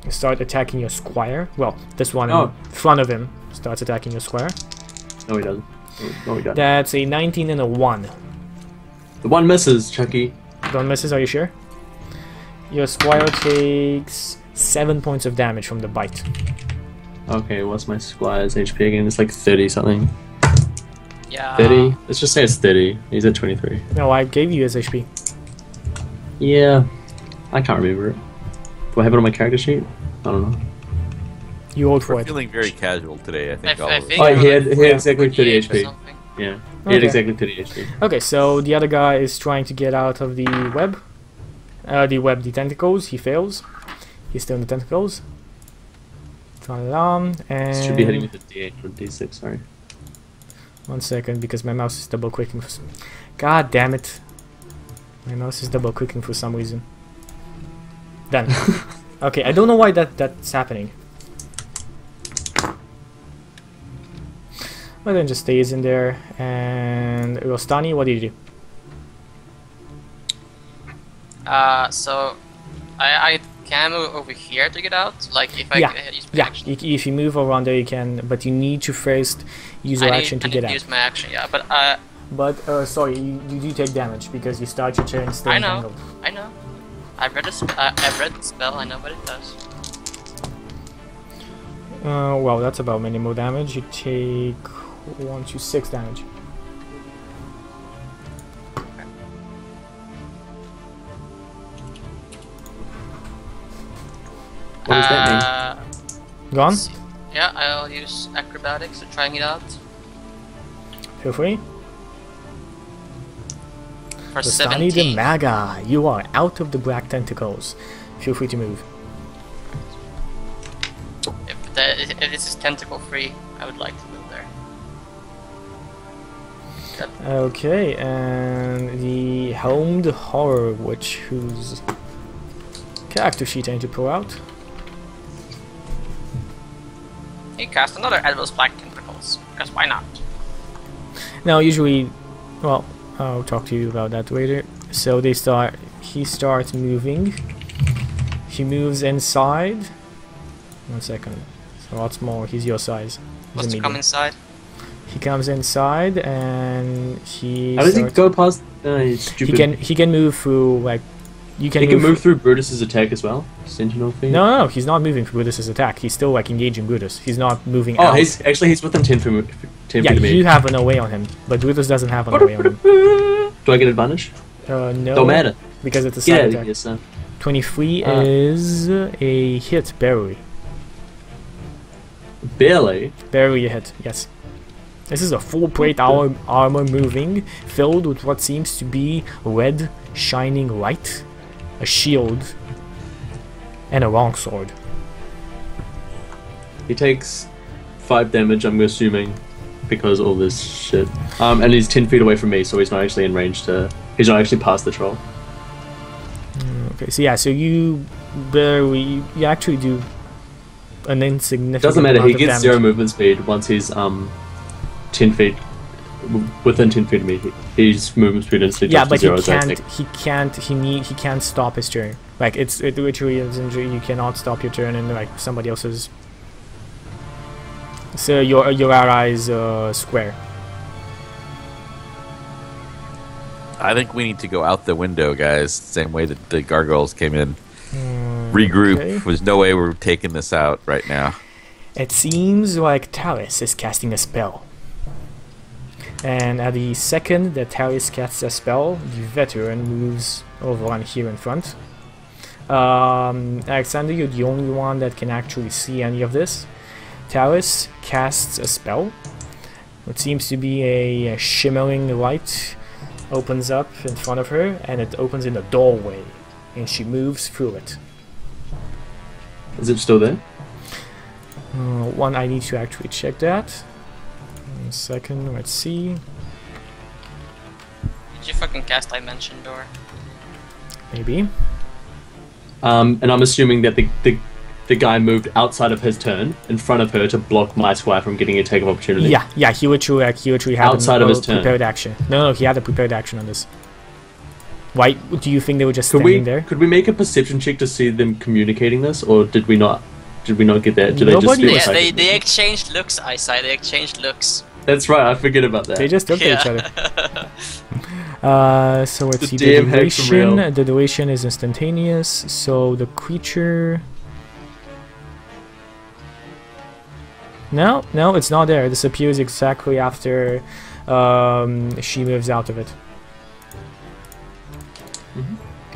start attacking your squire. Well, this one in front of him starts attacking your squire. No, he doesn't. No, he doesn't. That's a 19 and a 1. The one misses, Chucky. Don't misses, are you sure? Your squire takes 7 points of damage from the bite. Okay, what's my squire's HP again? It's like 30 something. Yeah. 30? Let's just say it's 30. He's at 23. No, I gave you his HP. Yeah. I can't remember it. Do I have it on my character sheet? I don't know. You rolled for We're it. feeling very casual today, I think. I all of us. think Oh, it he had, was he had exactly 30 48 or HP. something. Yeah. He had Okay. exactly 30 HP. Okay, so the other guy is trying to get out of the web. The tentacles. He fails. He's still in the tentacles. Turn it on, and Should be hitting with a D8 or D6, sorry. 1 second, because my mouse is double clicking. God damn it! My mouse is double clicking for some reason. Done. Okay, I don't know why that's happening. But then just stays in there. And Rostani, what do you do? So I can move over here to get out. Like if I use my Yeah, action. if you move around there, you can, but you need to first use your action to I get need out. to use my action, yeah. But But sorry, you do take damage because you start your turn still I know. entangled. I know. I've read the spell. I know what it does. Well, that's about minimal damage. You take 1 to 6 damage. What does that mean? Gone? let's see. Yeah, I'll use acrobatics to try and get out Feel free. for Rostani the 17. Maga, you are out of the black tentacles. Feel free to move. If this is tentacle free, I would like to move there. Okay, and the Helmed Horror Witch, whose character sheet I need to pull out. He cast another Admiral's Black Tentacles, because why not? Now, usually, well, I'll talk to you about that later. So he starts moving. He moves inside. 1 second. So lots more. He's your size. He's Wants a to come medium. inside. He comes inside and he. How does he starts- go past? He's stupid. He can move through, like, you can. He can move through Brutus's attack as well. Sentinel thing. No, he's not moving through Brutus's attack. He's still like engaging Brutus. He's not moving Oh, out. he's within 10 feet. 10 Yeah, feet of me. you have an away on him, but Brutus doesn't have an away on him. Do I get advantage? No, Don't matter. because it's a Get side out of attack. here, son. 23 is a hit, barely. Barely. Barely a hit, yes. This is a full plate armor moving, filled with what seems to be red, shining light, a shield, and a longsword. He takes 5 damage, I'm assuming, because all this shit. And he's 10 feet away from me, so he's not actually in range to. He's not actually past the troll. Okay, so yeah, so you barely, you actually do an insignificant Doesn't matter. amount He of gets damage. 0 movement speed once he's 10 feet within 10 feet of me. His movement speed instantly Yeah, drops to but zero. he can't stop his turn. Like it literally is injury. You cannot stop your turn in like somebody else's. So your ally is square. I think we need to go out the window, guys. Same way that the gargoyles came in. Regroup. Okay. There's no way we're taking this out right now. It seems like Talis is casting a spell. And at the second that Talis casts a spell, the veteran moves over on here in front. Alexander, you're the only one that can actually see any of this. Talis casts a spell. What seems to be a shimmering light opens up in front of her, and it opens in a doorway, and she moves through it. Is it still there? One, I need to actually check that. 1 second, let's see. Did you fucking cast Dimension Door? Maybe. And I'm assuming that the guy moved outside of his turn in front of her to block my squire from getting a take of opportunity. Yeah, he literally had Outside of his turn. prepared action. No, he had a prepared action on this. Why do you think they were just Could standing we there? could we make a perception check to see them communicating this, or did we not? Did we not get that? Did Nobody- they Yeah, just feel they exchanged looks, Isai. They exchanged looks. That's right. I forget about that. They just looked at each Yeah. other. So let's The see. damn hacks are real. The duration is instantaneous. So the creature. No, it's not there. It disappears exactly after she moves out of it.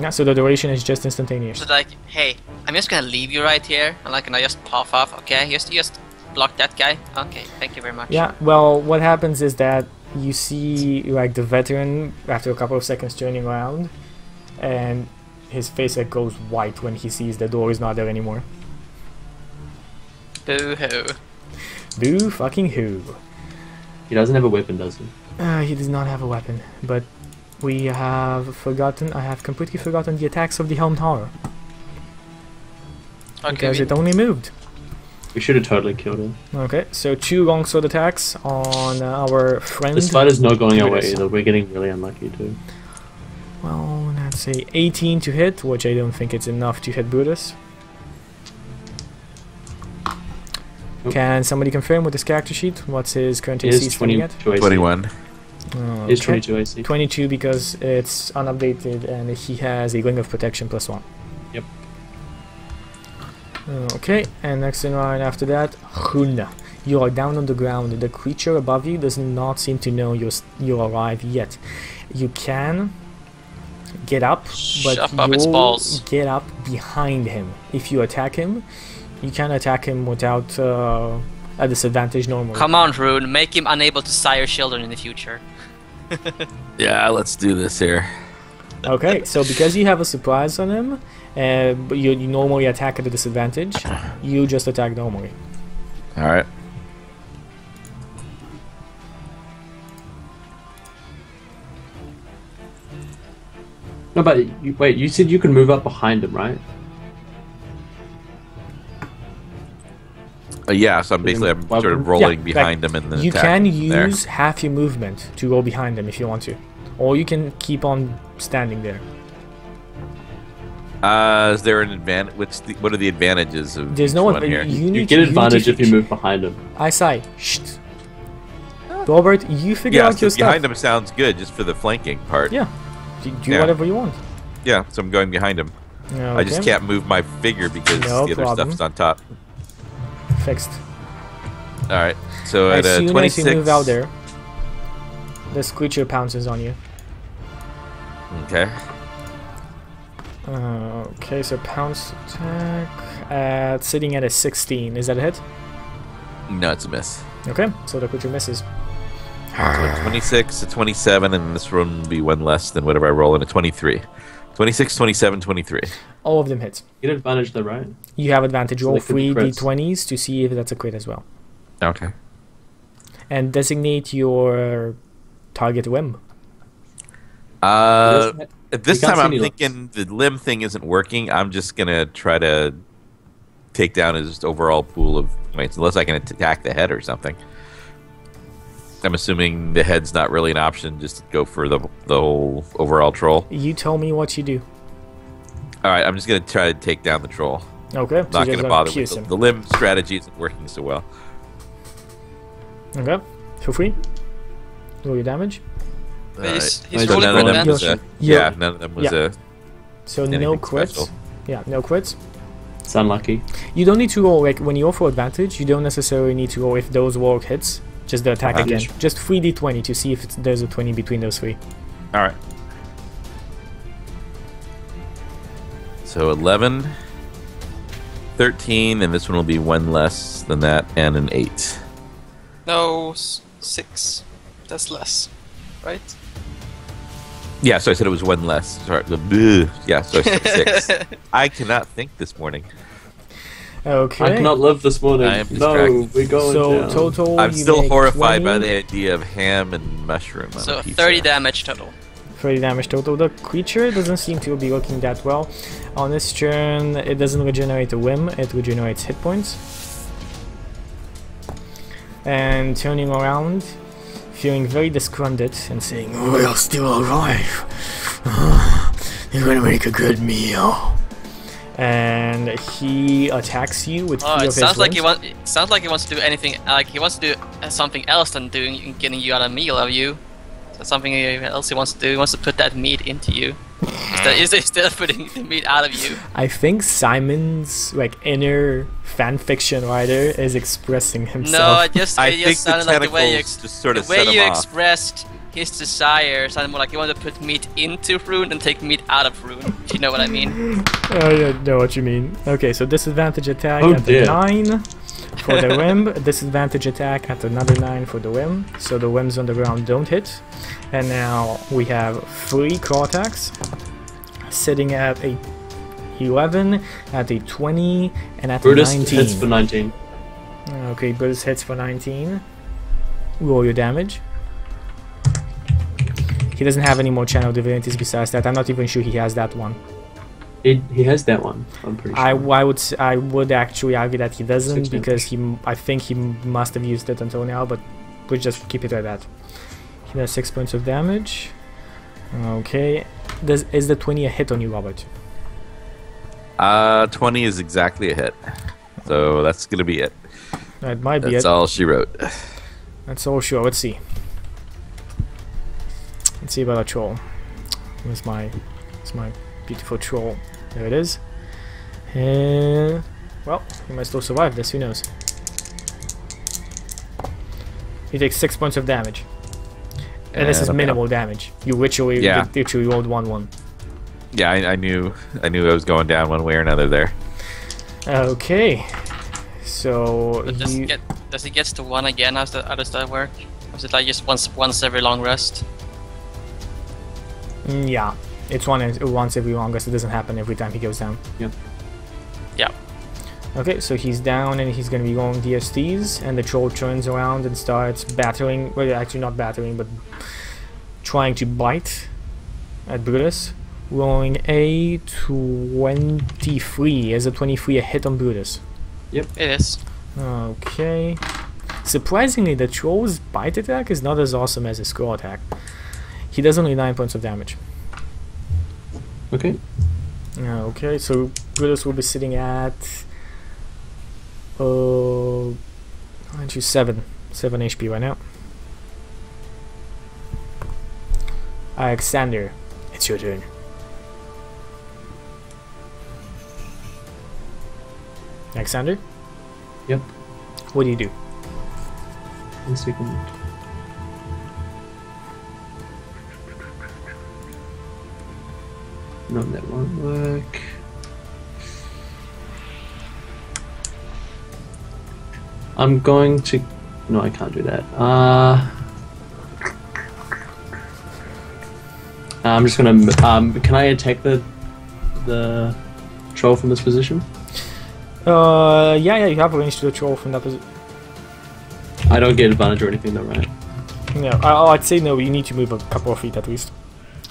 Yeah, so the duration is just instantaneous. So like, hey, I'm just gonna leave you right here, and like, can I just pop off? Okay, just block that guy. Okay, thank you very much. Yeah, well, what happens is that you see like the veteran after a couple of seconds turning around, and his face like goes white when he sees the door is not there anymore. Boo hoo. Boo fucking who? He doesn't have a weapon, does he? He does not have a weapon, but we have forgotten. I have completely forgotten the attacks of the Helmed Horror Okay, because it only moved. We should have totally killed him. Okay, so 2 longsword attacks on our friend. This fight is not going our way Judas. either. We're getting really unlucky too. Well, let's say 18 to hit, which I don't think it's enough to hit Brutus. Nope. Can somebody confirm with his character sheet what's his current He AC is standing at? 22 AC. 21. He is Okay. 22 AC. 22 because it's unupdated and he has a Ring of Protection +1. Yep. Okay, and next in line after that, Huna. You are down on the ground. The creature above you does not seem to know you're alive yet. You can get up, but Shove up its you'll balls. get up behind him. If you attack him, you can attack him without a disadvantage normally. Come on, Rune, make him unable to sire children in the future. Yeah, let's do this here. Okay, so because you have a surprise on him, but you normally attack at a disadvantage, you just attack normally. All right. No, but wait. You said you can move up behind him, right? Yeah, so I'm basically I'm Well, sort of yeah, rolling like, behind him and then You attack can there. use half your movement to go behind him if you want to, or you can keep on standing there. Is there an advantage? What are the advantages of There's each no one one. here? You You need get to, advantage you if you move behind him. I say, shh. Robert, you figure Yeah, out your so behind stuff. him sounds good just for the flanking part. Yeah, do Yeah. whatever you want. Yeah, so I'm going behind him. I just Okay, can't move my figure because No the other problem. stuff's on top. Fixed. All right, so As at soon 26. as you move out there, this creature pounces on you. Okay. Okay, so pounce attack sitting at a 16. Is that a hit? No, it's a miss. Okay, so the creature misses. So 26 to 27, and this one will be one less than whatever I roll in a 23. 26, 27, 23. All of them hit. Get advantage though, right? You have advantage. Roll Like the 3 crits. d20s to see if that's a crit as well. Okay. And designate your target whim. At this You can't time, see I'm any thinking the limb thing isn't working. I'm just gonna try to take down his overall pool of points, unless I can attack the head or something. I'm assuming the head's not really an option, just to go for the whole overall troll. You tell me what you do. Alright, I'm just going to try to take down the troll. Okay. Not going to bother with the limb strategy isn't working so well. Okay. Feel free. Roll your damage. He's Right. So rolling none of for them was damage. a, yeah, none of them was a So no anything crits. special. Yeah, no crits. It's unlucky. You don't need to roll, like, when you roll for advantage, you don't necessarily need to roll if those warlock hits. Just the attack again. Just 3d20 to see if there's a 20 between those three. Alright. So 11, 13, and this one will be one less than that, and an 8. No, 6. That's less, right? Yeah, so I said it was one less. Sorry. Yeah, so I said 6. I cannot think this morning. Okay. I cannot live this morning. I am No, distracted. we're going So down. total. I'm you still make horrified 20, by the idea of ham and mushroom on So a pizza. 30 damage total. 30 damage total. The creature doesn't seem to be looking that well. On this turn, it doesn't regenerate a whim, it regenerates hit points. And turning around, feeling very disgruntled and saying, "We're still alive. You're gonna make a good meal." And he attacks you with three Oh, of it his sounds like wings. it sounds like he wants to do anything. Like he wants to do something else than getting you out a meal of you. So something else he wants to do. He wants to put that meat into you instead of putting the meat out of you. I think Simon's like inner fan fiction writer is expressing himself. No, it just I think the sounded like the way you tentacles just sort of the way set you him off. expressed his desire sounded more like you wanted to put meat into Rune and take meat out of Rune. Do you know what I mean? Oh yeah, know what you mean. Okay, so disadvantage attack Oh, at the dear. 9 for the whim, disadvantage attack at another 9 for the whim, so the whims on the ground don't hit. And now we have 3 claw attacks, sitting at a 11, at a 20, and at Brutus a 19. hits for 19. Okay, Brutus hits for 19. Roll your damage. He doesn't have any more channel divinities besides that. I'm not even sure he has that one. He has that one. I'm pretty sure. I would actually argue that he doesn't 16. because I think he must have used it until now, but we'll just keep it at that. He does 6 points of damage. Okay. Is the 20 a hit on you, Robert? 20 is exactly a hit. So that's gonna be it. That might be That's it. all she wrote. That's all sure. Let's see. Let's see about a troll. Where's my beautiful troll? There it is. And well, he might still survive this. Who knows? He takes 6 points of damage, and this is okay. minimal damage. You literally rolled 1-1. Yeah, I knew I was going down one way or another there. Okay, so But does he get to 1 again? How does that work? Or is it like just once every long rest? yeah, it's once every long rest. It doesn't happen every time he goes down. Yeah. Yeah. Okay, so he's down and he's gonna be going DSTs, and the troll turns around and starts battering. Well, actually not battering, but trying to bite at Brutus. Rolling a 23. Is a 23 a hit on Brutus? It is. Okay. Surprisingly, the troll's bite attack is not as awesome as his claw attack. He does only 9 points of damage. Okay. Okay, so Brutus will be sitting at 7 HP right now. Alexander, it's your turn. Alexander? Yep. What do you do? 1 second. No, that won't work. I'm going to... No, I can't do that. I'm just gonna... can I attack the troll from this position? Yeah, you have range to the troll from that position. I don't get advantage or anything though, right? No, I'd say no, you need to move a couple of feet at least.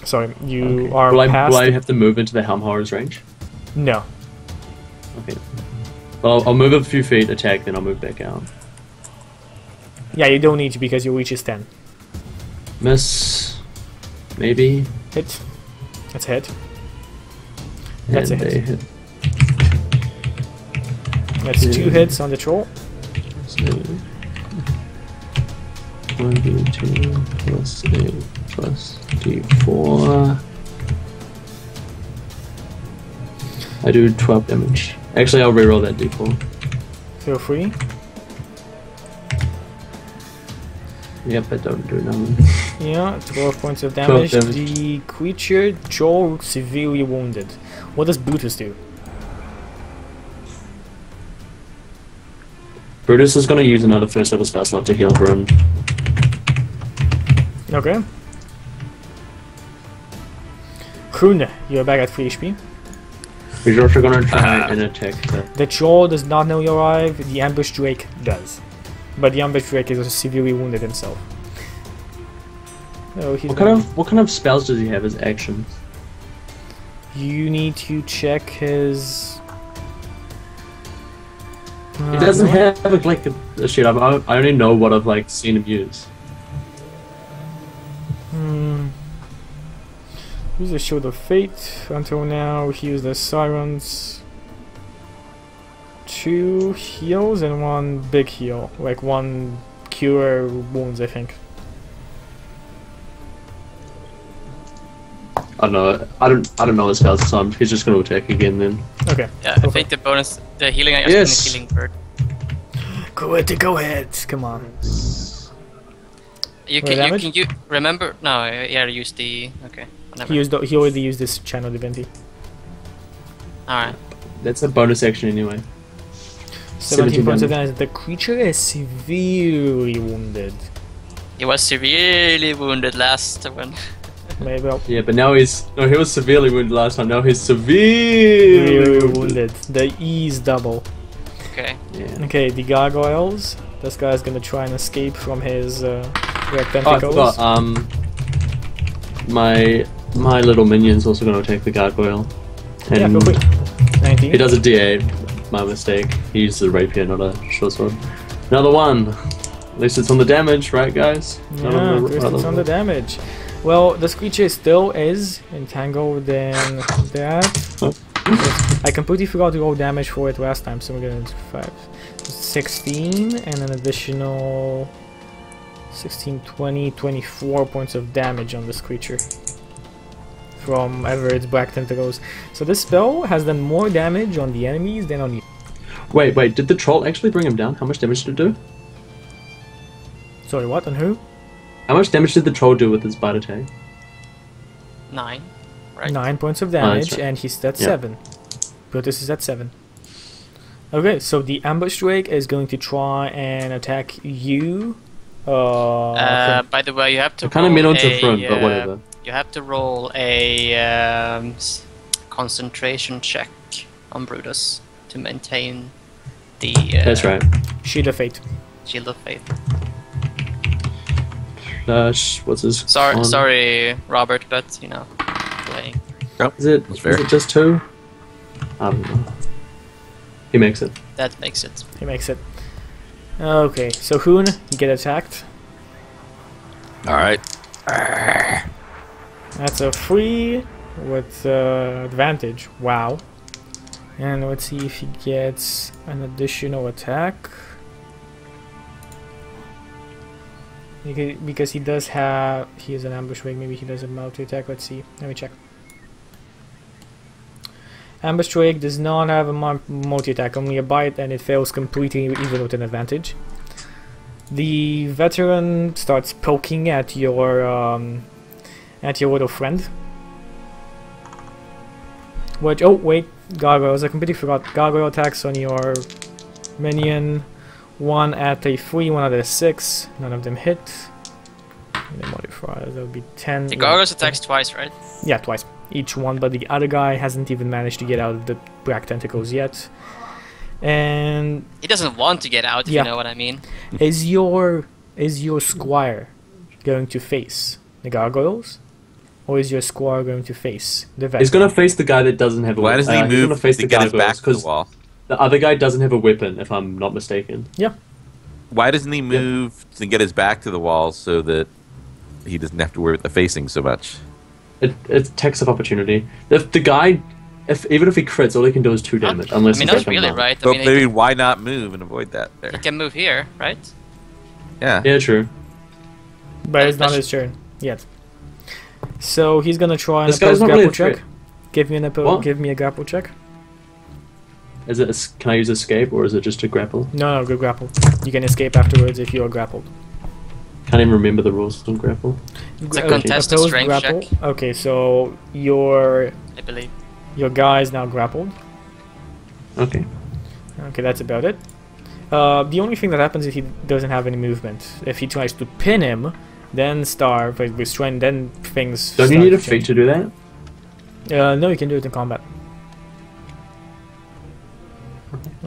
Sorry, you Okay. are will past... I have to move into the Helm Horror's range? No. Okay. I'll move a few feet, attack, then I'll move back out. Yeah, you don't need to because your reach is 10. Miss. Maybe. Hit. That's a hit. That's And a they hit. hit. That's 2 hits on the troll. So, 1d2 plus 8 plus d4. I do 12 damage. Actually, I'll reroll that d4. Feel free. Yep, I don't do nothing. Yeah, 12 points of damage. 12 damage. The creature, Joel, severely wounded. What does Brutus do? Brutus is going to use another first level spell slot to heal Brun. Okay. Krune, you're back at 3 HP. He's also going to try and attack The troll does not know you arrive, the ambush drake does. But the ambush drake is also severely wounded himself. Oh, he's What kind of spells does he have as actions? You need to check his... He doesn't have like a shit. I only know what I've like seen him use. Use the Shield of Fate. Until now, he used the Sirens. 2 heals and 1 big heal. Like 1 cure wounds, I think. I don't know. I don't know his spells, so he's just going to attack again then. Okay. Yeah, I think the healing I Yes. the healing bird. Go ahead. Come on. You Damage? can remember? No, yeah, use the okay. Whatever. He already used this channel divinity. All right. That's a bonus action anyway. 17 points of damage. damage. The creature is severely wounded. He was severely wounded last one. Maybe Yeah, but now he was severely wounded last time. Now he's severely wounded. The E is double. Okay. Yeah. Okay, the gargoyles. This guy's gonna try and escape from his red Oh, I tentacles. forgot. My little minion's also going to attack the gargoyle. Yeah, And feel free. 19. he does a D8. My mistake. He used a rapier, not a short sword. Another one. At least it's on the damage, right, guys? Not Yeah, on the- at least it's on the damage. Well, this creature still is entangled in that. I completely forgot to roll damage for it last time, so we're gonna do 5. 16 and an additional 16, 20, 24 points of damage on this creature from ever its black tentacles. So this spell has done more damage on the enemies than on you. Wait, did the troll actually bring him down? How much damage did it do? Sorry, what? On who? How much damage did the troll do with his bite attack? 9. Right. 9 points of that's damage, right. and he's at Yeah. 7. Brutus is at 7. Okay, so the ambush drake is going to try and attack you. By the way, you have to. I kind of roll mean onto a, front, but whatever. You have to roll a concentration check on Brutus to maintain the. That's right. Shield of Fate. Shield of Faith. What's his? Sorry, Robert, but you know, playing. Is it just 2? I don't know. He makes it. That makes it. He makes it. Okay, so Hoon, you get attacked. All right. That's a 3 with advantage. Wow. And let's see if he gets an additional attack. Because he does have... He is an ambush rig, maybe he does a multi-attack. Let's see. Let me check. Ambush rig does not have a multi-attack, only a bite, and it fails completely even with an advantage. The veteran starts poking at your little friend. Which, oh wait, gargoyles, I completely forgot. Gargoyle attacks on your minion. 1 at a 3, 1 at a 6. None of them hit. And the modifier, that would be 10. The gargoyles attacks twice, right? Yeah, twice. Each one, but the other guy hasn't even managed to get out of the black tentacles yet. And He doesn't want to get out, if Yeah. you know what I mean. is your squire going to face the gargoyles? Or is your squire going to face the veteran? He's gonna face the guy that doesn't have a Why doesn't he he's gonna move face to the get his back gargoyles, to the 'cause wall? The other guy doesn't have a weapon, if I'm not mistaken. Yeah. Why doesn't he move to get his back to the wall so that he doesn't have to worry about the facing so much? It takes of opportunity. If the guy, even if he crits, all he can do is 2 damage. Unless I mean, he's not like really, a monk. right? I But mean, maybe why not move and avoid that there? he can move here, right? Yeah. Yeah, true. But it's not That's- his turn yet. So he's gonna try an This guy's opposed not really grapple a check. threat. Give me an What? give me a grapple check. Is it? Can I use escape or is it just a grapple? No, good grapple. You can escape afterwards if you are grappled. Can't even remember the rules on grapple. It's a Okay, contested opposed strength grapple. check. Okay, so your I believe. guy is now grappled. Okay. Okay, that's about it. The only thing that happens is he doesn't have any movement. If he tries to pin him, then starve, restrain, then things. Don't you start need a to feat to do that? change. No, you can do it in combat.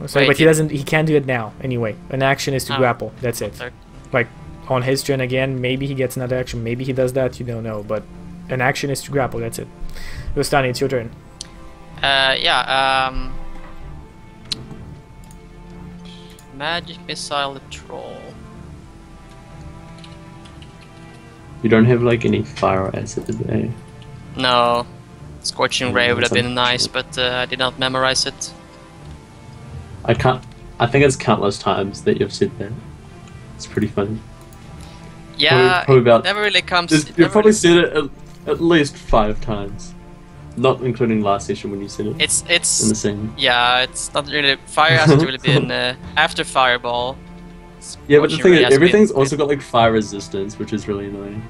Sorry, Wait, but he doesn't. He can't do it now. Anyway, an action is to Oh. grapple. That's it. Sorry. Like on his turn again, maybe he gets another action. Maybe he does that. You don't know. But an action is to grapple. That's it. Rustani, it's your turn. Yeah. Magic missile troll. You don't have like any fire or acid today. No. Scorching Ray would have that's been nice, but I did not memorize it. I can't. I think it's countless times that you've said that. It's pretty funny. Yeah, probably about- it never really comes. You've it never probably really- said it at least 5 times, not including last session when you said it It's in the scene. yeah, it's not really fire hasn't really been after Fireball. Yeah, but the Scorching thing Ray is, has everything's been also got like fire resistance, which is really annoying.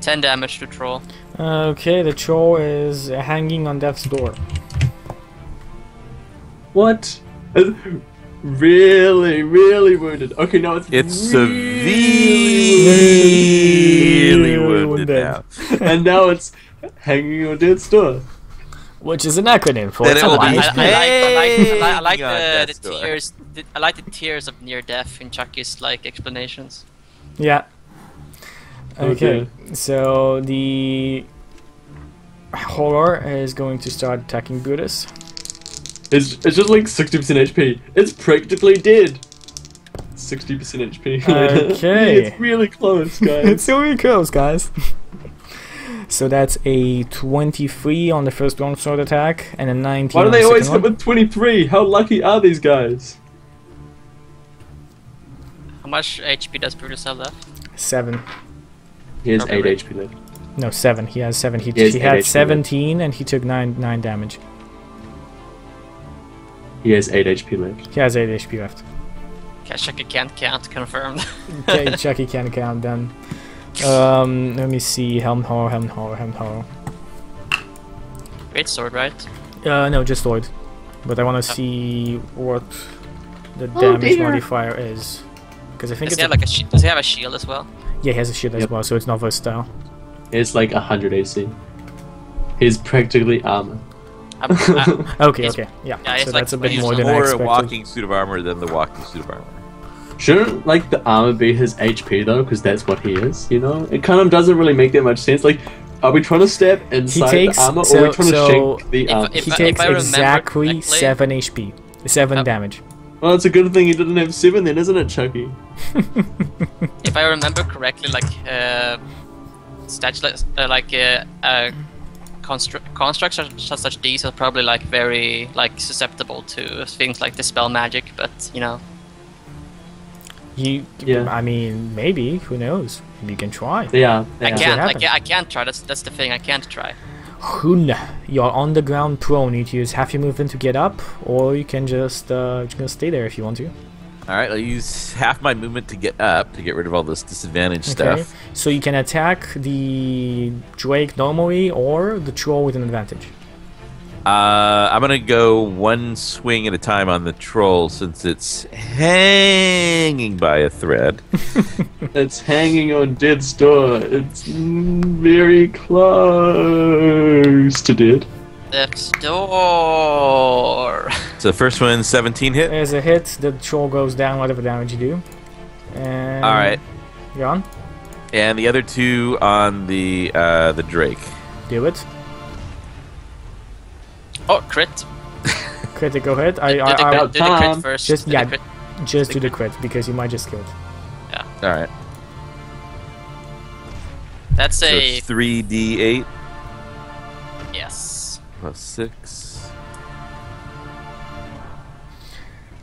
10 damage to troll. Okay, the troll is hanging on death's door. What? Really, really wounded. Okay, no, it's It's Really severely wounded wounded. now. and now it's hanging on death's door. Which is an acronym for Then it will something. be- I like God, the that's door. tears. I like the tears of near death in Chucky's like explanations. Yeah. Okay, Okay. so the horror is going to start attacking Brutus. It's just like 60% HP. It's practically dead. 60% HP. Okay. It's really close, guys. It's so really close, guys. So that's a 23 on the first longsword attack and a 19 Why do on they the always second hit one. with 23? How lucky are these guys? How much HP does Brutus have left? 7. He has Probably 8 right. HP left. No, 7. He has 7. He has he 8 had HP. 17 and he took 9 damage. He has 8 HP left. He has 8 HP left. Okay, Chucky can't count. Confirmed. Okay, Chucky can count then. Let me see. Helm horror. Great sword, right? No, just Lloyd. But I want to see what the Oh, damage dear. modifier is. Because I think Does it's he have like a does he have a shield as well? yeah, he has a shield as Yep. well, so it's not versatile. It's like 100 AC. He's practically armor. Okay, It's- okay, yeah. yeah, it's So like that's a bit he's more a than I More a expected. walking suit of armor than the walking suit of armor. Shouldn't like the armor be his HP though? Because that's what he is. You know, it kind of doesn't really make that much sense. Like, are we trying to step inside takes- the armor, or so- are we trying to so shank the armor? if He I- takes I remember exactly correctly- 7 HP. 7 damage. Well, it's a good thing he didn't have 7 then, isn't it, Chucky? If I remember correctly, like stats constructs such as these are probably like very like susceptible to things like dispel magic, but you know. Yeah. I mean, maybe. Who knows? You can try. Yeah. I what can't. happens. I can't try. That's the thing. I can't try. Hun, you're on the ground prone. You use half your movement to get up, or you can just stay there if you want to. All right, I'll use half my movement to get up to get rid of all this disadvantage Okay. stuff. So you can attack the Drake normally, or the troll with an advantage. I'm gonna go one swing at a time on the troll since it's hanging by a thread. It's hanging on Dead's door. It's very close to Dead. Death's door. So first one, 17 hit. There's a hit. The troll goes down. Whatever damage you do. And All right, you're on. and the other two on the Drake. Do it. Oh, crit. Critical hit. Do the About crit time. first. Just do yeah, the crit. just do the crit because you might just kill it. All right. That's So a 3d8 yes. plus 6.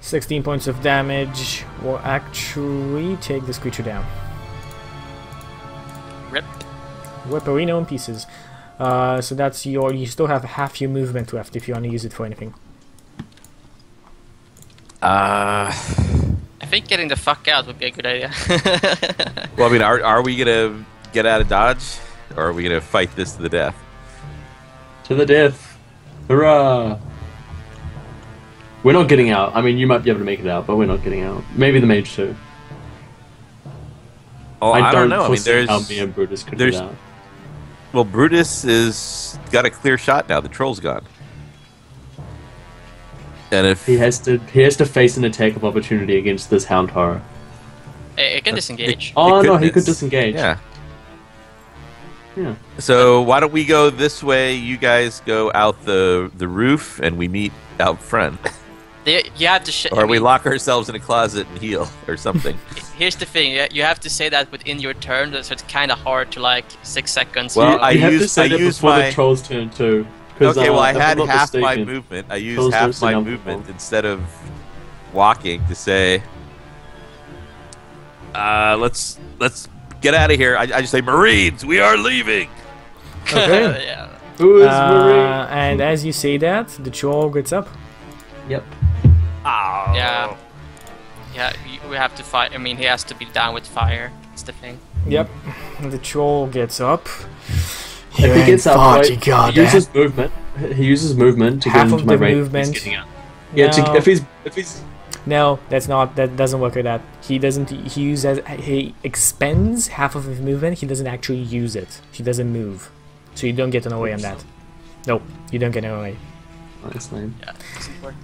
16 points of damage will actually take this creature down. Rip. Whipperino in pieces. So that's your. You still have half your movement left if you want to use it for anything. Uh, I think getting the fuck out would be a good idea. well, I mean, are we gonna get out of dodge, or are we gonna fight this to the death? To the death. Hurrah! We're not getting out. I mean, you might be able to make it out, but we're not getting out. Maybe the mage too. Oh, I don't know. I mean, foresee there's how me and Brutus could there's- get out. well, Brutus is got a clear shot now. The troll's gone, and if He has to face an attack of opportunity against this hound horror. It can disengage. Oh no, he could could disengage. yeah. Yeah. So why don't we go this way? You guys go out the roof, and we meet out front, You have to. or we lock ourselves in a closet and heal or something. Here's the thing: you have to say that within your turn, so it's kind of hard to like 6 seconds. Well, you know? I You have to used- say I that used before my- the troll's turn too. 'Cause, Okay, well, I if I'm had not half my mistaken, movement. I used trolls don't half my sing up movement before. instead of walking to say, let's get out of here. I just say, Marines, we are leaving. Okay. yeah. Who is Marie? And as you say that, the troll gets up. Yep. Oh. Yeah. Yeah, we have to fight. I mean, he has to be down with fire. That's the thing. Yep. The troll gets up. If he gets up, right, you got he uses movement. He uses movement to Half get of into my the range. movement. He's getting out. Yeah, No. if he's No, that's not. That doesn't work like that. He doesn't. He expends half of his movement. He doesn't actually use it. He doesn't move, so you don't get an away on that. Nope, you don't get an away. Nice name. Yeah. Doesn't work.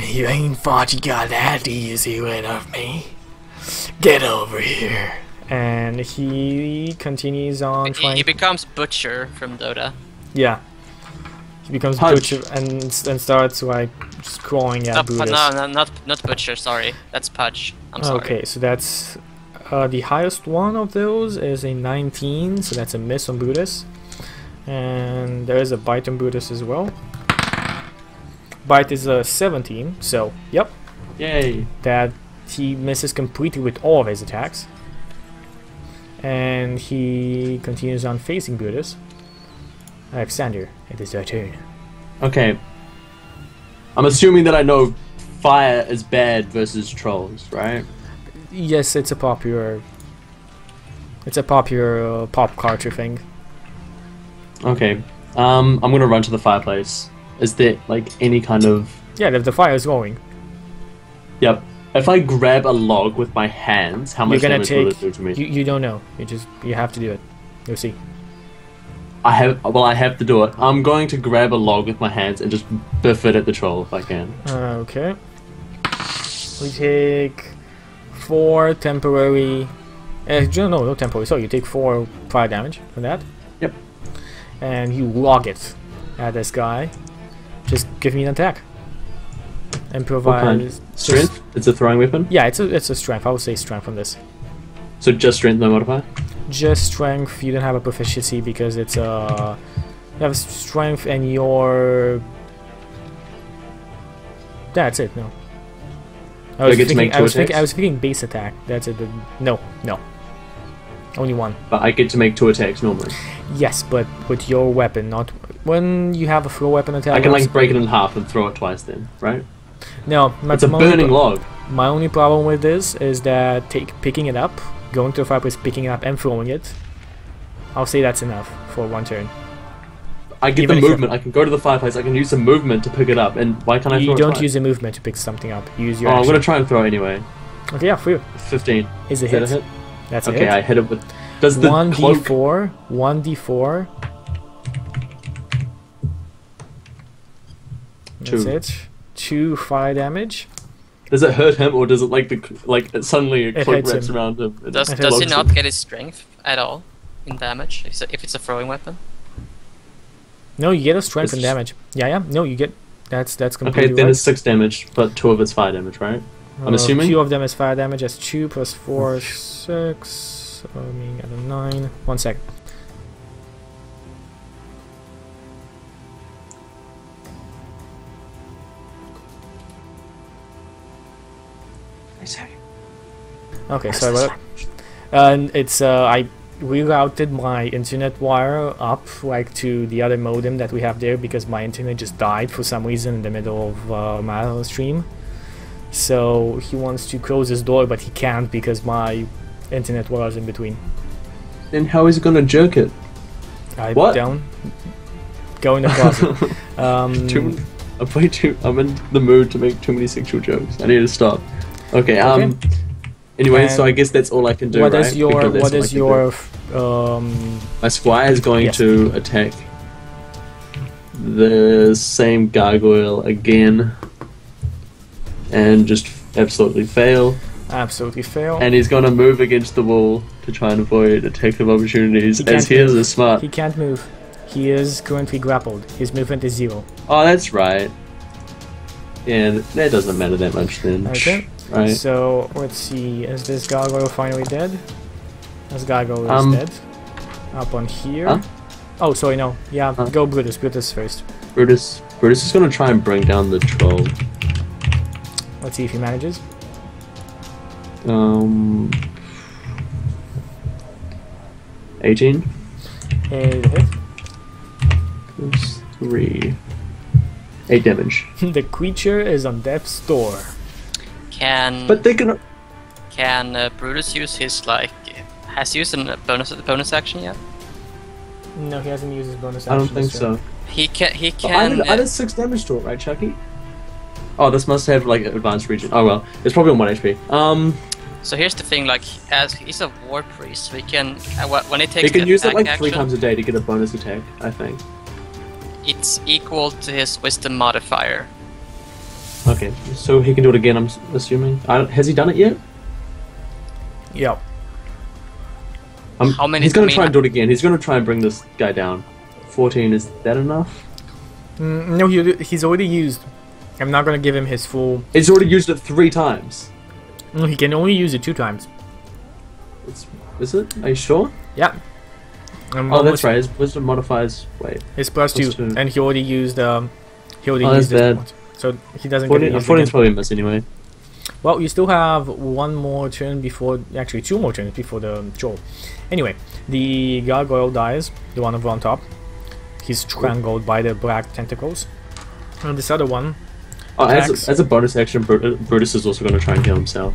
You ain't fought. You got that easy rid of me. Get over here. And he continues on He trying. becomes Butcher from Dota. Yeah. He becomes Punch. butcher and starts like just clawing at Brutus. No, not Butcher. Sorry, that's Pudge. I'm sorry. Okay, so that's the highest one of those is a 19, so that's a miss on Brutus. And there is a bite on Brutus as well. Bite is a 17, so yep, Yay. that he misses completely with all of his attacks. And he continues on facing Brutus. Alexander, it is your turn. Okay. I'm assuming that I know fire is bad versus trolls, right? Yes, it's a popular pop culture thing. Okay. I'm gonna run to the fireplace. Is there like any kind of? Yeah, the fire is going. Yep. If I grab a log with my hands, how You're much gonna damage will it take. do to me? You don't know. You have to do it. You'll see. I have to do it. I'm going to grab a log with my hands and just biff it at the troll if I can. Okay. We take 4 temporary. No temporary. So you take 4 fire damage from that. Yep. And you log it at this guy. Just give me an attack. What kind? Improvise. Strength? It's a throwing weapon? Yeah, it's a strength. I would say strength on this. So just strength, no modifier? Just strength. You don't have a proficiency because it's you have strength and your. That's it. No. I get to make 2 attacks? I was thinking base attack. That's it. No. Only 1. But I get to make 2 attacks normally. Yes, but with your weapon, not when you have a full weapon attack. I can like break it in half and throw it twice then, right? No, It's a burning log. My only problem with this is that picking it up, going to the fireplace, picking it up and throwing it. I'll say that's enough for 1 turn. I get Even the if you're- movement. I can go to the fireplace. I can use the movement to pick it up. And why can't I throw You it don't twice? use the movement to pick something up. You use your Oh, I'm action. gonna try and throw it anyway. Okay, yeah, for you. 15. Is a Is that hit. a hit? That's a Okay, hit. I hit it with. Does the cloak? 1d4. That's 2. it. 2 fire damage. Does it hurt him, or does it like suddenly a It cloak hits wraps him. around him? and Does It he cloaks not him? get his strength at all in damage if it's a throwing weapon? No, you get a strength It's and just- damage. Yeah. No, you get That's Okay, completely then right. it's 6 damage, but 2 of it's fire damage, right? I'm assuming. 2 of them is fire damage. That's 2 plus 4, 6. So meaning at a 9. 1 second. Okay, sorry about that. And it's I rerouted my internet wire up like to the other modem that we have there because my internet just died for some reason in the middle of my stream. So he wants to close his door, but he can't because my internet wire is in between. Then how is he gonna jerk it? I What? down. Go in the closet. I'm in the mood to make too many sexual jokes. I need to stop. Okay. Okay. Anyway, And so I guess that's all I can do. What right? is your Because that's what all I is can your do. My squire is going yes. to attack the same gargoyle again, and just absolutely fail. absolutely fail? And he's going to move against the wall to try and avoid attack of opportunities, He as can't he is move. a smart. He can't move. He is currently grappled. His movement is 0. Oh, that's right. Yeah, that doesn't matter that much then. Okay. Right. So let's see. Is this gargoyle finally dead? This gargoyle is dead. Up on here. Huh? Oh, sorry, no. Yeah, Huh? go Brutus. Brutus first. Brutus is going to try and bring down the troll. Let's see if he manages. 18 Hit. plus 3. 8 damage. The creature is on death's door. Can But they can. Brutus use his like? Has he used a bonus action yet? No, he hasn't used his bonus I action. don't think this turn. so. He can. He But can. I did 6 damage to it, right, Chucky? Oh, this must have like advanced region. Oh well, it's probably on 1 HP. So here's the thing, like, as he's a war priest, so he can when he takes He can the use it attack like action, 3 times a day to get a bonus attack, I think. it's equal to his wisdom modifier. Okay, so he can do it again, I'm assuming. Has he done it yet? Yeah. How many? He's going I to try mean, and do it again. He's going to try and bring this guy down. 14, is that enough? No, he's already used. I'm not gonna give him his full. He's already used it 3 times. No, he can only use it 2 times. Is it? Are you sure? Yeah. Oh, that's right. His wisdom modifiers. Wait. It's plus Plus 2, 2. and he already used. He already Oh, that's used it bad. once. So he doesn't get it. 14 is probably a miss anyway. Well, you still have 1 more turn before. Actually, 2 more turns before the troll. Anyway, the gargoyle dies. The one over on top. He's strangled by the black tentacles. And this other one. Oh, attacks. as a bonus action, Brutus is also going to try and heal himself.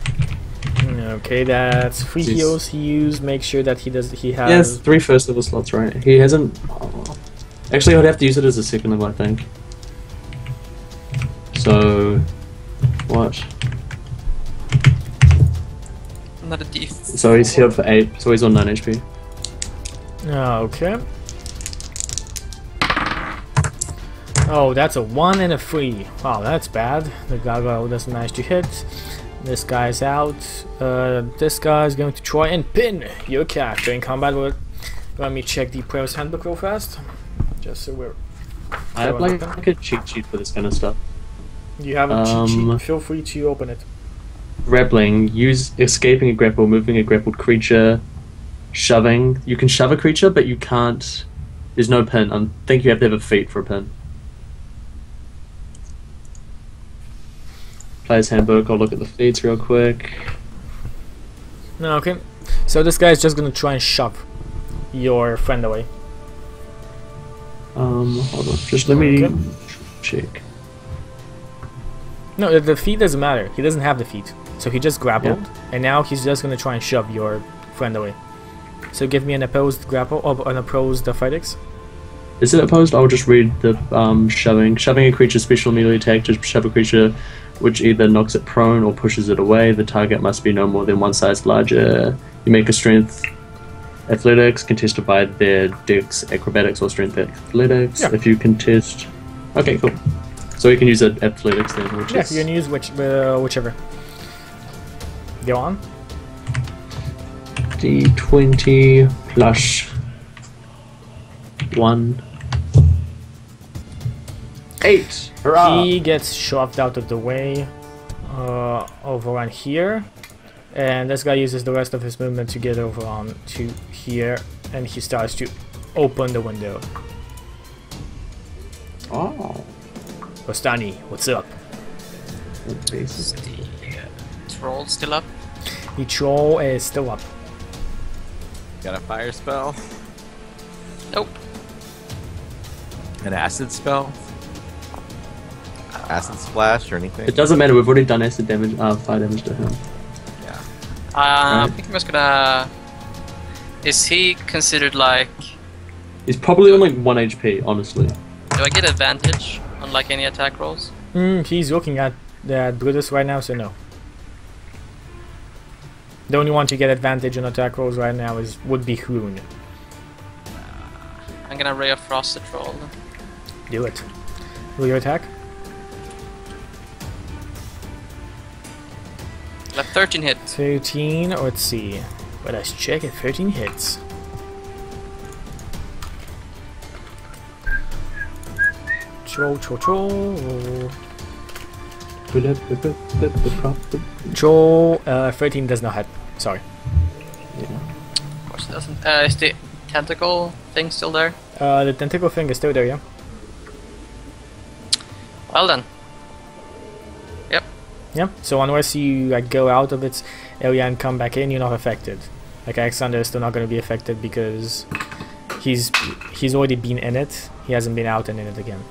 Okay, that's 3 Jeez. heals he used. Make sure that he has. Yes, 3 first level slots, right? He hasn't. Oh. Actually, I'd have to use it as a second level, I think. So, what? Another D. So he's healed for 8, so he's on 9 HP. Okay. Oh, that's a 1 and a 3. Wow, that's bad. The gargoyle doesn't manage to hit. This guy's out. This guy's going to try and pin your character in combat with. Let me check the player's handbook real fast. Just so we're. I have like a cheat sheet for this kind of stuff. You have a cheat sheet. Feel free to open it. Grappling, use escaping a grapple, moving a grappled creature, shoving. You can shove a creature, but you can't. There's no pin. I think you have to have a feat for a pin. Player's handbook. I'll look at the feats real quick. Okay. So this guy's just gonna try and shove your friend away. Hold on. Just let me Okay. check. No, the feet doesn't matter. He doesn't have the feet. So he just grappled, and now he's just gonna try and shove your friend away. So give me an opposed grapple, or an opposed athletics. Is it opposed? I'll just read the shoving. Shoving a creature's special immediate attack to shove a creature which either knocks it prone or pushes it away. The target must be no more than 1 size larger. You make a strength athletics contested by their dex acrobatics or strength athletics. Yeah. If you contest... Okay, cool. So you can use athletics then, which Yeah, is... you can use whichever. Go on. D20 plus 1. 8! Hurrah! He gets shoved out of the way, over on here, and this guy uses the rest of his movement to get over on to here, and he starts to open the window. Oh. Ostani, what's up? Is the troll still up? The troll is still up. Got a fire spell? Nope. An acid spell? Acid splash or anything? It doesn't matter, we've already done acid damage, fire damage to him. Yeah. I think I'm just gonna. Is he considered like? He's probably on like 1 HP, honestly. Do I get advantage on like any attack rolls? He's looking at Brutus right now, so no. The only one to get advantage on attack rolls right now would be Hoon. I'm gonna Ray of Frost the troll. Do it. Will you attack? Got 13 hit. 13, let's see. Let us check if 13 hits. Troll. Troll, 13 does not hit. Sorry. Of course it doesn't. Is the tentacle thing still there? The tentacle thing is still there, yeah? Well then. Yep. Yeah, so unless you like go out of its area and come back in, you're not affected. Like Alexander is still not going to be affected because he's already been in it. He hasn't been out and in it again.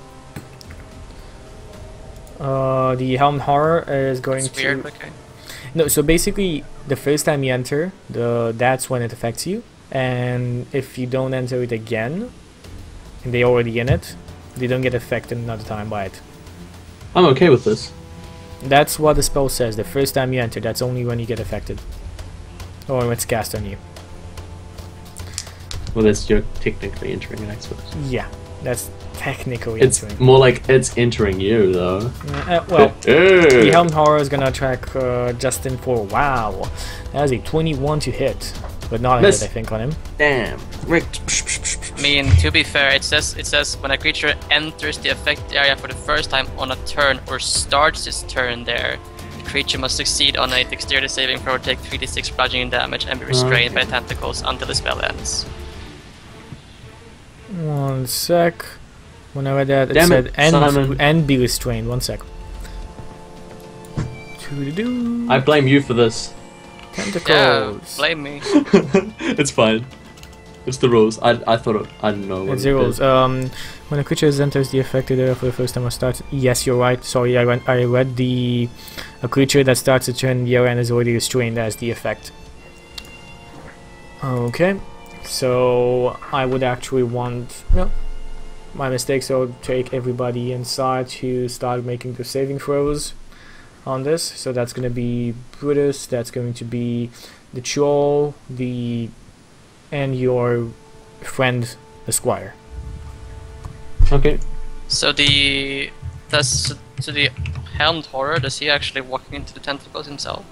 The Helmed Horror is going It's weird, to... okay. No, so basically, the first time you enter, that's when it affects you. And if you don't enter it again, and they're already in it, they don't get affected another time by it. I'm okay with this. That's what the spell says. The first time you enter, that's only when you get affected. Or when it's cast on you. Well, that's you're technically entering it, I suppose. Yeah, that's technically It's entering. more like it's entering you, though. Well, the Helmed Horror is gonna attack Justin for wow. That is a 21 to hit, but not a Miss. hit, I think, on him. Damn. Rick. I mean, to be fair, it says when a creature enters the affected area for the first time on a turn or starts its turn there, the creature must succeed on a dexterity saving throw, take 3d6 bludgeoning damage, and be restrained by tentacles until the spell ends. 1 sec. When I read that, it Damn said it, Simon. and be restrained. 1 sec. Doo-doo-doo. I blame you for this. Yeah, Tentacles. blame me. It's fine. It's the rules. I thought I didn't know. It's the rules. When a creature enters the affected area for the first time or starts... Yes, you're right. Sorry, I read the... A creature that starts a turn in the area and is already restrained as the effect. Okay. So, I would actually want... No. My mistake, so take everybody inside to start making the saving throws on this. So that's going to be Brutus, that's going to be the Troll, and your friend, the Squire. Okay. So the Helmed Horror, does he actually walk into the tentacles himself?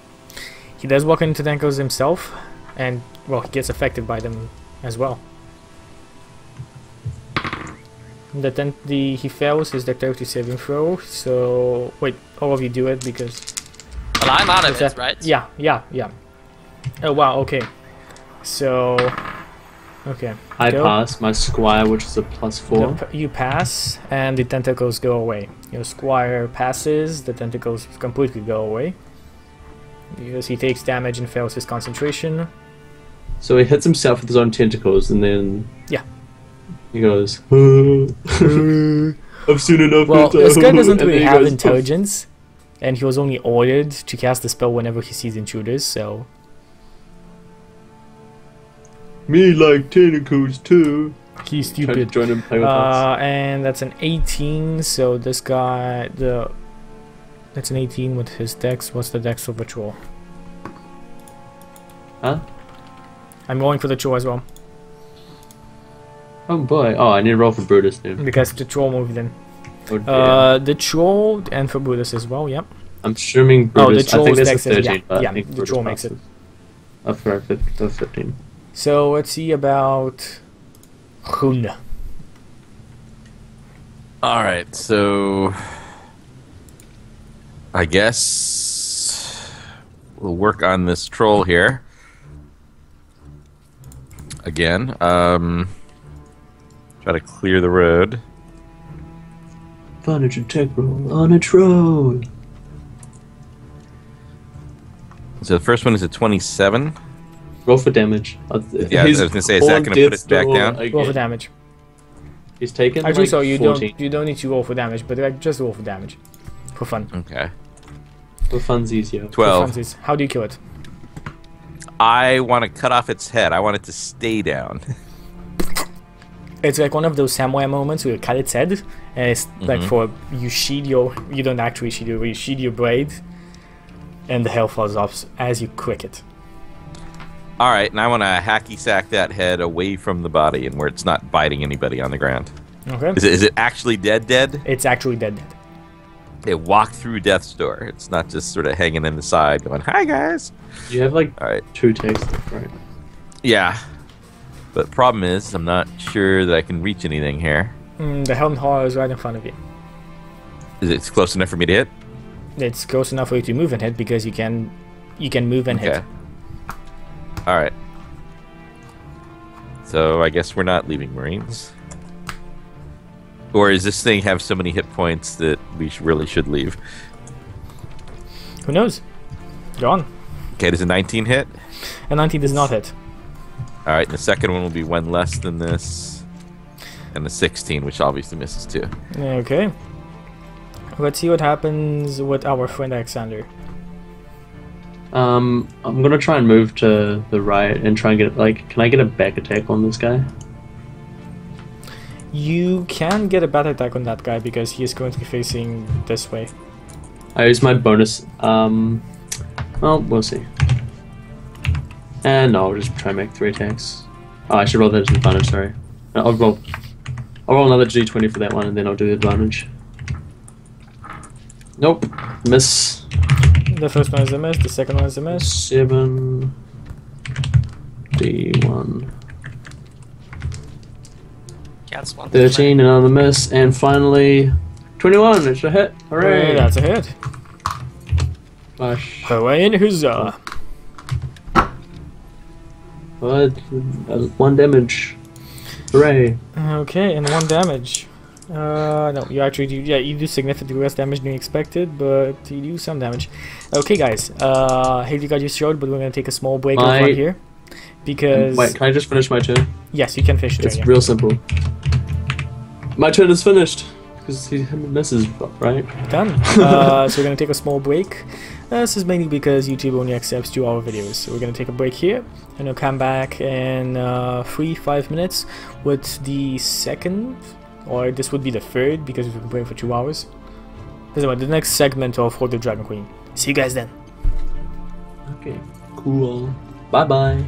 He does walk into tentacles himself, and, well, he gets affected by them as well. He fails his dexterity saving throw, so... Wait, all of you do it because... Well, I'm out of it, right? Yeah. Oh, wow, okay. So... Okay. I Go. pass my Squire, which is a +4. You pass, and the tentacles go away. Your Squire passes, the tentacles completely go away. Because he takes damage and fails his concentration. So he hits himself with his own tentacles, and then... Yeah. He goes... I've seen enough. Well, this guy doesn't and then really he have goes, intelligence, and he was only ordered to cast the spell whenever he sees intruders, so... Me like tentacles too. He's Try to stupid. join him play with us. And that's an 18, so this guy... That's an 18 with his dex. What's the dex of the troll? Huh? I'm going for the troll as well. Oh boy. Oh, I need to roll for Brutus now. Because the troll moved in. Oh, dear. The troll and for Brutus as well, yep. I'm assuming Oh, Brutus... the I think troll's that's a dex is... 13, but Yeah, I think the Brutus troll makes it. passes. Oh, for 15. So let's see about Hoon. All right, so I guess we'll work on this troll here again. Try to clear the road. Furniture tech roll on a troll. So the first one is a 27. Roll for damage. Yeah, I was gonna say, is that gonna put it back down? Roll for damage. He's taken. Actually, like so you 14. don't need to roll for damage, but like just roll for damage, for fun. Okay. For funsies, yeah. 12. For funsies. How do you kill it? I want to cut off its head. I want it to stay down. It's like one of those samurai moments where you cut its head, and it's like for you don't actually sheath your, you sheath your blade, and the hair falls off as you quick it. All right, and I want to hacky sack that head away from the body and where it's not biting anybody on the ground. Okay. Is it actually dead? It's actually dead. It walked through death's door. It's not just sort of hanging in the side going, "Hi guys." You have like All right. 2 takes left, right? Yeah. But problem is, I'm not sure that I can reach anything here. The helm horror is right in front of you. Is it close enough for me to hit? It's close enough for you to move and hit because you can move and hit. All right. So I guess we're not leaving Marines. Or does this thing have so many hit points that we really should leave? Who knows? Go on. Okay, does a 19 hit? A 19 does not hit. All right, and the second one will be one less than this. And the 16, which obviously misses too. Okay. Let's see what happens with our friend Alexander. I'm gonna try and move to the right and try and get like. Can I get a back attack on this guy? You can get a bad attack on that guy because he is going to be facing this way. I use my bonus. Well, we'll see. And no, I'll just try and make 3 attacks. Oh, I should roll that as an advantage. Sorry. I'll roll another d20 for that one, and then I'll do the advantage. Nope. Miss. The first one is a miss. The second one is a miss. 7 d1. Cats want 13, another miss, and finally 21. It's a hit. Hooray! That's a hit. Gosh. Hooray and huzzah. What? 1 damage. Hooray! Okay, and 1 damage. No, you actually do. Yeah, you do significantly less damage than you expected, but you do some damage. Okay, guys. Hate you got your showed, but we're gonna take a small break right here because. Wait, can I just finish my turn? Yes, you can finish your It's turn. real simple. My turn is finished because he misses, right? Done. So we're gonna take a small break. This is mainly because YouTube only accepts 2-hour videos. So we're gonna take a break here, and we'll come back in 3-5 minutes with the second, or this would be the third because we've been playing for 2 hours. Anyway, the next segment of Hoard the Dragon Queen. See you guys then. Okay, cool. Bye bye.